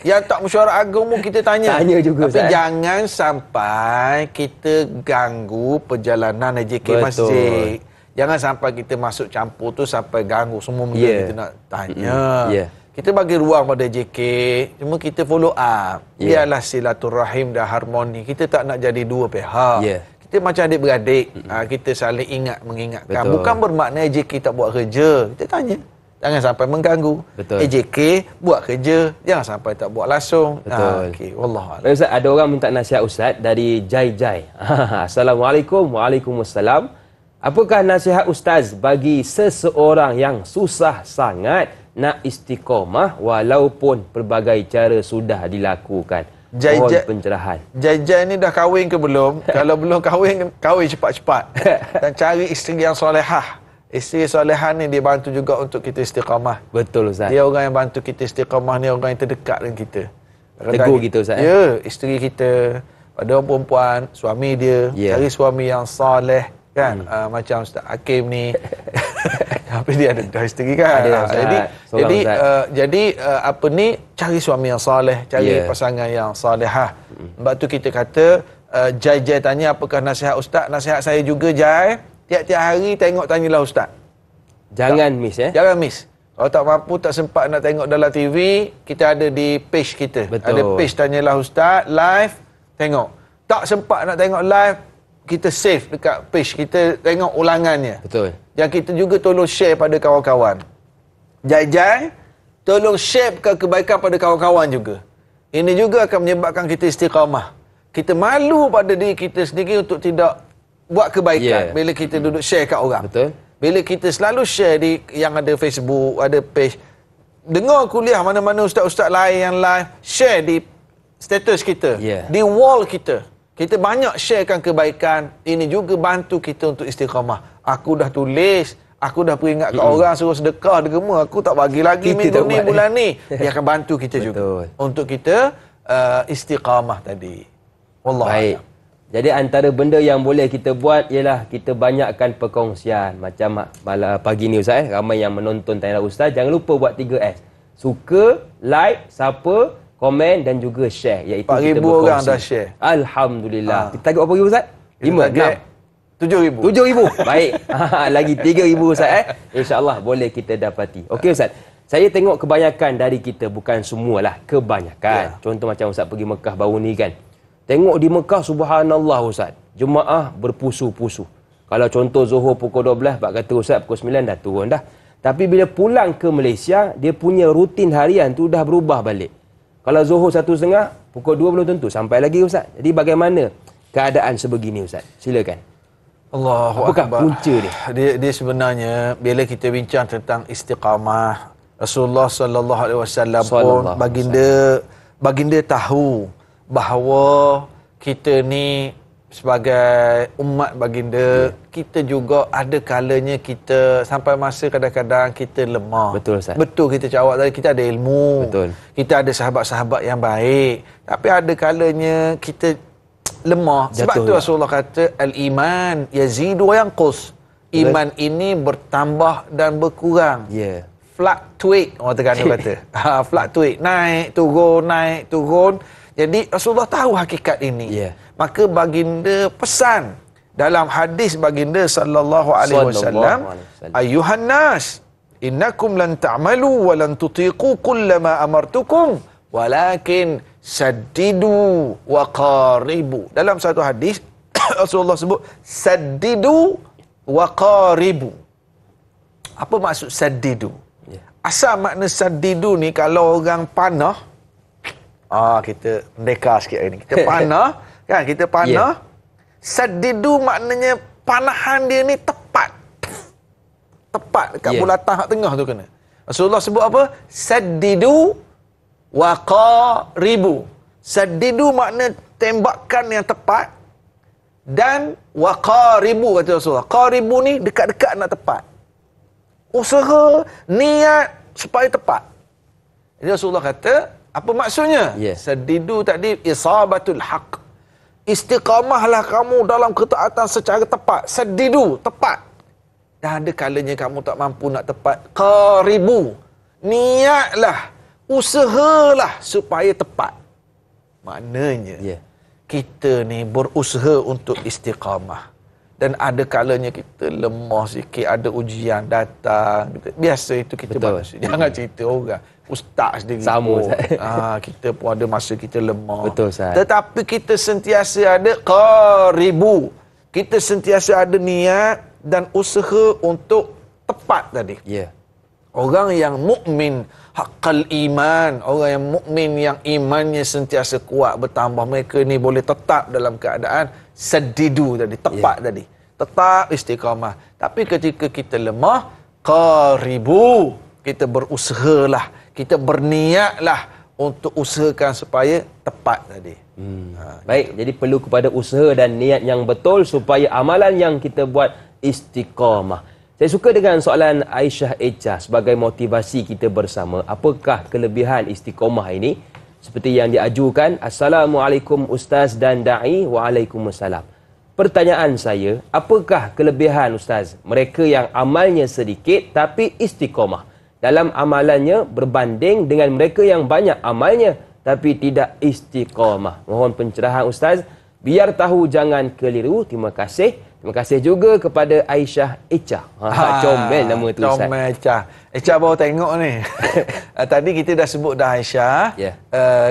Yang tak mesyuarat agung pun kita tanya. Tanya juga, Ustaz. Tapi jangan sampai kita ganggu perjalanan AJK masjid. Jangan sampai kita masuk campur tu sampai ganggu semua benda kita nak tanya. Kita bagi ruang pada JK, cuma kita follow up. Biarlah silaturahim dan harmoni. Kita tak nak jadi dua pihak. Kita macam adik-beradik. Kita saling mengingatkan. Bukan bermakna JK tak buat kerja. Kita tanya. Jangan sampai mengganggu. JK buat kerja, jangan sampai tak buat langsung. Wallahualam. Ustaz, ada orang minta nasihat Ustaz dari Jai. Assalamualaikum. Waalaikumsalam. Apakah nasihat Ustaz bagi seseorang yang susah sangat nak istiqamah walaupun pelbagai cara sudah dilakukan? Mohon pencerahan. Jai ni dah kahwin ke belum? Kalau belum kahwin cepat-cepat. Dan cari isteri yang solehah. Isteri solehah ni dia bantu juga untuk kita istiqamah. Betul, Ustaz. Dia orang yang bantu kita istiqamah ni orang yang terdekat dengan kita. Tegur kita, Ustaz. Ya, isteri kita. Pada orang perempuan, suami dia. Cari suami yang soleh. Kan? Macam Ustaz Hakim ni. Tapi dia ada dah isteri kan. Jadi apa ni, cari suami yang soleh, cari pasangan yang solehah. Sebab tu kita kata Jai tanya apakah nasihat Ustaz. Nasihat saya juga, Jai, tiap-tiap hari tanyalah Ustaz. Jangan miss. Jangan miss. Kalau tak mampu, tak sempat nak tengok dalam TV, kita ada di page kita. Ada page tanyalah Ustaz live, tengok. Tak sempat nak tengok live, kita save dekat page kita, tengok ulangannya. Yang kita juga tolong share pada kawan-kawan. Jai, tolong share kebaikan pada kawan-kawan juga. Ini juga akan menyebabkan kita istiqamah. Kita malu pada diri kita sendiri untuk tidak buat kebaikan bila kita duduk share kat orang. Bila kita selalu share di yang ada Facebook, ada page, dengar kuliah mana-mana ustaz-ustaz lain yang live, share di status kita, di wall kita. Kita banyak sharekan kebaikan. Ini juga bantu kita untuk istiqamah. Aku dah tulis, Aku dah peringat kat orang suruh sedekah derma, aku tak bagi lagi Kita minggu tak ni, buat. bulan ni. Dia akan bantu kita juga Betul. untuk kita istiqamah tadi. Wallah. Baik. Jadi antara benda yang boleh kita buat ialah kita banyakkan perkongsian. Macam pagi ni Ustaz, ramai yang menonton Tanya Ustaz. Jangan lupa buat 3S. Suka, like, siapa, komen dan juga share. Iaitu 4,000 kita berkongsi. orang dah share. Alhamdulillah. Kita target berapa ribu Ustaz? 5, 6. 7,000. 7,000. Baik. Lagi 3,000 Ustaz InsyaAllah boleh kita dapati. Okey Ustaz. Saya tengok kebanyakan dari kita, bukan semualah, kebanyakan. Contoh macam Ustaz pergi Mekah baru ni kan. Tengok di Mekah subhanallah Ustaz. Jemaah berpusu-pusu. Kalau contoh Zuhur pukul 12, bak kata Ustaz pukul 9 dah turun dah. Tapi bila pulang ke Malaysia, dia punya rutin harian tu dah berubah balik. Kalau Zuhur 1.30, pukul 2 belum tentu sampai lagi Ustaz. Jadi bagaimana keadaan sebegini Ustaz? Silakan. Allahu Apakah Akbar. punca dia? Dia sebenarnya bila kita bincang tentang istiqamah, Rasulullah sallallahu alaihi wasallam pun baginda tahu bahawa kita ni sebagai umat baginda, kita juga ada kalanya kita sampai masa kadang-kadang kita lemah. Betul, Ustaz. Betul kita jawab tadi, kita ada ilmu. Betul. Kita ada sahabat-sahabat yang baik. Tapi ada kalanya kita lemah. Sebab Jatuh tu ya. Rasulullah kata al-iman yazidu wa yanqus. Iman ini bertambah dan berkurang. Ya. Fluctuate, orang Terengganu kata. Fluctuate, naik turun. Jadi Rasulullah tahu hakikat ini. Ya. Maka baginda pesan dalam hadis baginda sallallahu alaihi wasallam, ayuhan nas, innakum lan ta'malu wa lan tutiqu kullama amartukum walakin saddidu wa qaribu. Dalam satu hadis Rasulullah sebut saddidu wa qaribu. Apa maksud saddidu? Asal makna saddidu ni kalau orang panah, kita merdeka sikit hari ni. Kita panah, kan? Kita panah. Saddidu maknanya panahan dia ni tepat. Tepat dekat bulatan hak tengah tu kena. Rasulullah sebut apa? Saddidu wa qaribu. Saddidu makna tembakan yang tepat dan wa qaribu kata Rasulullah. Qaribu ni dekat-dekat nak tepat. Usaha, niat supaya tepat. Jadi Rasulullah kata, apa maksudnya? Saddidu tadi isabatul haq. Istiqamahlah kamu dalam ketaatan secara tepat. Saddidu, tepat. Dan ada kalanya kamu tak mampu nak tepat. Qaribu. Niatlah, usahalah supaya tepat. Maknanya, kita ni berusaha untuk istiqamah. Dan ada kalanya kita lemah sikit, ada ujian datang. Biasa itu kita manusia. Jangan cerita orang. Ustaz sendiri sama pun. Kita pun ada masa kita lemah. Betul, Ustaz. Tetapi kita sentiasa ada qaribu. Kita sentiasa ada niat dan usaha untuk tepat tadi. Orang yang mukmin haqqal iman, orang yang mukmin yang imannya sentiasa kuat bertambah, mereka ni boleh tetap dalam keadaan saddidu tadi, tepat tadi. Tetap istiqamah. Tapi ketika kita lemah, qaribu, kita berusahalah, kita berniatlah untuk usahakan supaya tepat tadi. Baik, jadi perlu kepada usaha dan niat yang betul supaya amalan yang kita buat istiqamah. Saya suka dengan soalan Aisyah Echa sebagai motivasi kita bersama. Apakah kelebihan istiqamah ini? Seperti yang diajukan, Assalamualaikum Ustaz dan Da'i. Waalaikumsalam. Pertanyaan saya, apakah kelebihan Ustaz mereka yang amalnya sedikit tapi istiqamah dalam amalannya berbanding dengan mereka yang banyak amalnya tapi tidak istiqamah? Mohon pencerahan Ustaz, biar tahu jangan keliru. Terima kasih. Terima kasih juga kepada Aisyah Echa. Comel nama tu Ustaz. Comel Echa. Echa baru tengok ni. Tadi kita dah sebut dah Aisyah.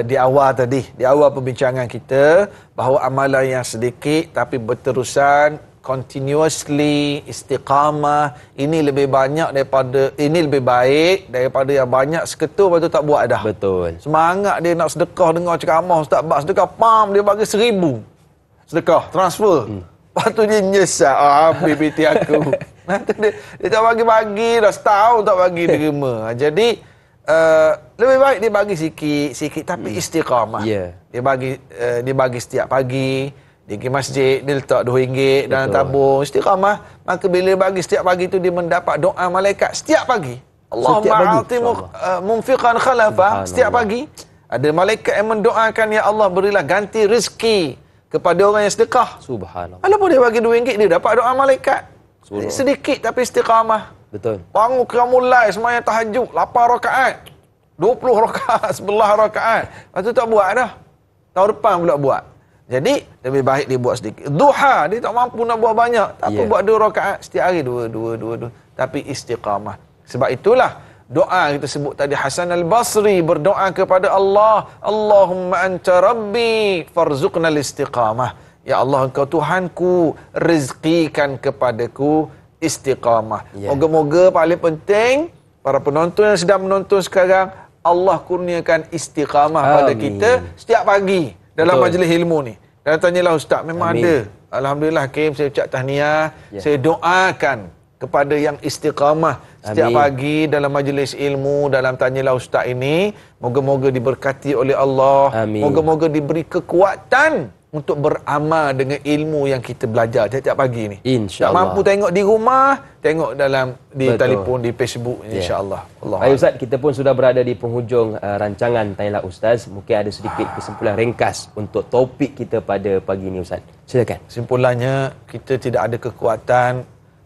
Di awal tadi. Di awal perbincangan kita. Bahawa amalan yang sedikit tapi berterusan. Continuously. Istiqamah. Ini lebih banyak daripada. Ini lebih baik daripada yang banyak seketul. Lepas tu tak buat dah. Betul. Semangat dia nak sedekah dengar ceramah Ustaz Bak. Sedekah pam dia bagi 1,000. Sedekah. Transfer. Lepas tu dia nyesal. Habis BT aku. Dia tak bagi-bagi dah. Setahun tak bagi derma. Jadi, lebih baik dia bagi sikit. Tapi istiqamah. Dia bagi setiap pagi. Dia pergi masjid, dia letak RM2 dalam tabung, istiqamah. Maka bila bagi setiap pagi tu dia mendapat doa malaikat setiap pagi. Allahumma a'ti munfiqan khalafa. Setiap pagi ada malaikat yang mendoakan, ya Allah berilah ganti rezeki kepada orang yang sedekah. Subhanallah. Walaupun dia bagi RM2, dia dapat doa malaikat. Sedikit tapi istiqamah. Betul. Bangun qiyamul semayang tahajud 8 rakaat. 20 rakaat, 11 rakaat. Lepas tu tak buat dah. Tahun depan pula buat. Jadi lebih baik dia buat sedikit. Duha, dia tak mampu nak buat banyak. Tak apa, buat 2 rakaat setiap hari, 2. Tapi istiqamah. Sebab itulah doa kita sebut tadi, Hasan al-Basri berdoa kepada Allah, Allahumma anta rabbi farzuqnal istiqamah. Ya Allah, engkau Tuhanku, rezekikan kepadaku istiqamah. Moga-moga paling penting para penonton yang sedang menonton sekarang, Allah kurniakan istiqamah pada kita setiap pagi dalam majlis ilmu ni. Dan tanyalah Ustaz, memang ada. Alhamdulillah Hakim, saya ucap tahniah. Saya doakan kepada yang istiqamah setiap pagi dalam majlis ilmu, dalam tanyalah Ustaz ini, moga-moga diberkati oleh Allah. Moga-moga diberi kekuatan untuk beramal dengan ilmu yang kita belajar setiap pagi ni. InsyaAllah. Tak mampu tengok di rumah, tengok dalam di telefon, di Facebook, insyaAllah. Baik Ustaz, kita pun sudah berada di penghujung rancangan Tanyalah Ustaz. Mungkin ada sedikit kesimpulan ringkas untuk topik kita pada pagi ini Ustaz. Silakan. Simpulannya, kita tidak ada kekuatan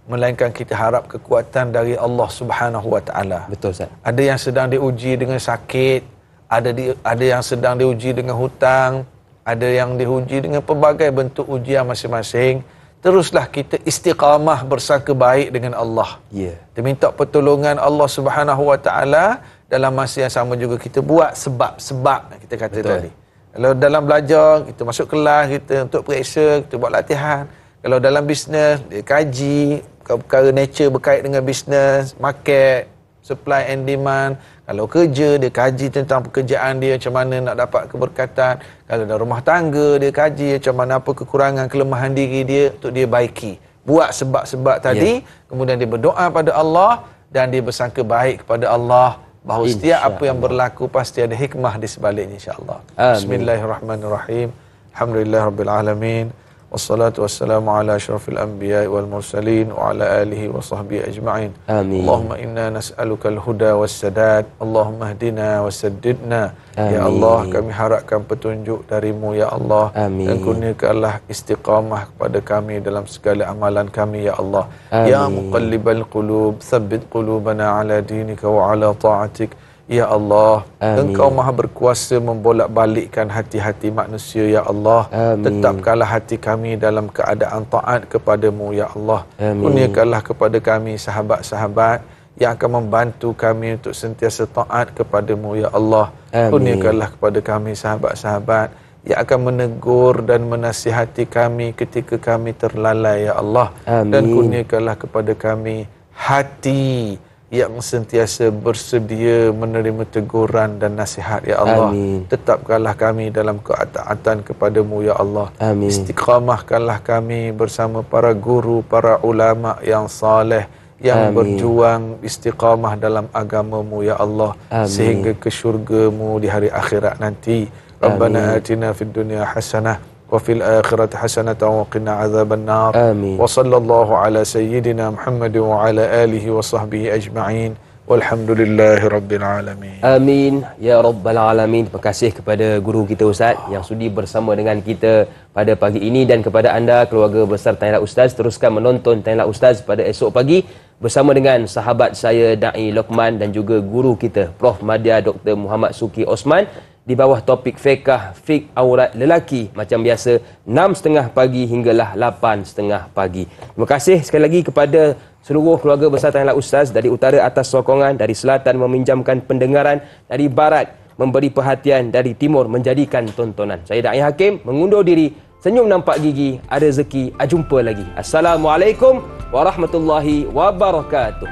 melainkan kita harap kekuatan dari Allah Subhanahu Wa Taala. Betul Ustaz. Ada yang sedang diuji dengan sakit, ada yang sedang diuji dengan hutang, ada yang diuji dengan pelbagai bentuk ujian masing-masing. Teruslah kita istiqamah bersangka baik dengan Allah. Kita minta pertolongan Allah Subhanahu Wa Taala. Dalam masa yang sama juga kita buat sebab-sebab kita kata tadi. Kalau dalam belajar, kita masuk kelas, kita untuk periksa, kita buat latihan. Kalau dalam bisnes, dia kaji perkara nature berkait dengan bisnes, market, supply and demand. Kalau kerja, dia kaji tentang pekerjaan dia, macam mana nak dapat keberkatan. Kalau dalam rumah tangga, dia kaji macam mana apa kekurangan, kelemahan diri dia untuk dia baiki. Buat sebab-sebab tadi, kemudian dia berdoa pada Allah dan dia bersangka baik kepada Allah bahawa setiap apa yang berlaku pasti ada hikmah di sebaliknya, insya-Allah. Bismillahirrahmanirrahim. Alhamdulillahirabbil alamin. Wassalatu wassalamu ala asyrafil anbiya'i wal mursalin wa ala alihi wa sahbihi ajma'in. Allahumma inna nas'aluka al-huda was-sadad. Allahumma hdina wasaddidna. Ya Allah, kami harapkan petunjuk darimu ya Allah. Dan kurniakanlah istiqamah kepada kami dalam segala amalan kami ya Allah. Ya muqallibal qulub, tsabbit qulubana ala dinika wa ala ta'atik. Ya Allah, Engkau maha berkuasa membolak-balikkan hati-hati manusia, ya Allah. Tetapkanlah hati kami dalam keadaan taat kepadamu, ya Allah. Kurniakanlah kepada kami sahabat-sahabat yang akan membantu kami untuk sentiasa taat kepadamu, ya Allah. Kurniakanlah kepada kami sahabat-sahabat yang akan menegur dan menasihati kami ketika kami terlalai, ya Allah. Dan kurniakanlah kepada kami hati yang sentiasa bersedia menerima teguran dan nasihat, ya Allah. Tetapkanlah kami dalam ketaatan kepadamu, ya Allah. Istiqamahkanlah kami bersama para guru, para ulama yang saleh, yang berjuang istiqamah dalam agamamu, ya Allah. Sehingga ke syurgamu di hari akhirat nanti. Rabbana atina fid dunya hasanah wa fil akhirati hasanatan wa qina adzaban nar. Wa sallallahu ala sayyidina Muhammad wa ala alihi wa sahbihi ajma'in. Walhamdulillahi rabbil alamin. Amin ya rabbal alamin. Terima kasih kepada guru kita Ustaz yang sudi bersama dengan kita pada pagi ini, dan kepada anda keluarga besar Tanyalah Ustaz, teruskan menonton Tanyalah Ustaz pada esok pagi bersama dengan sahabat saya Da'i Luqman dan juga guru kita Prof Madya Dr. Muhammad Suki Osman di bawah topik fiqh aurat lelaki, macam biasa 6.30 pagi hinggalah 8.30 pagi. Terima kasih sekali lagi kepada seluruh keluarga besar Tanyalah Ustaz, dari utara atas sokongan, dari selatan meminjamkan pendengaran, dari barat memberi perhatian, dari timur menjadikan tontonan. Saya Da'i Hakim mengundur diri. Senyum nampak gigi, ada rezeki, jumpa lagi. Assalamualaikum warahmatullahi wabarakatuh.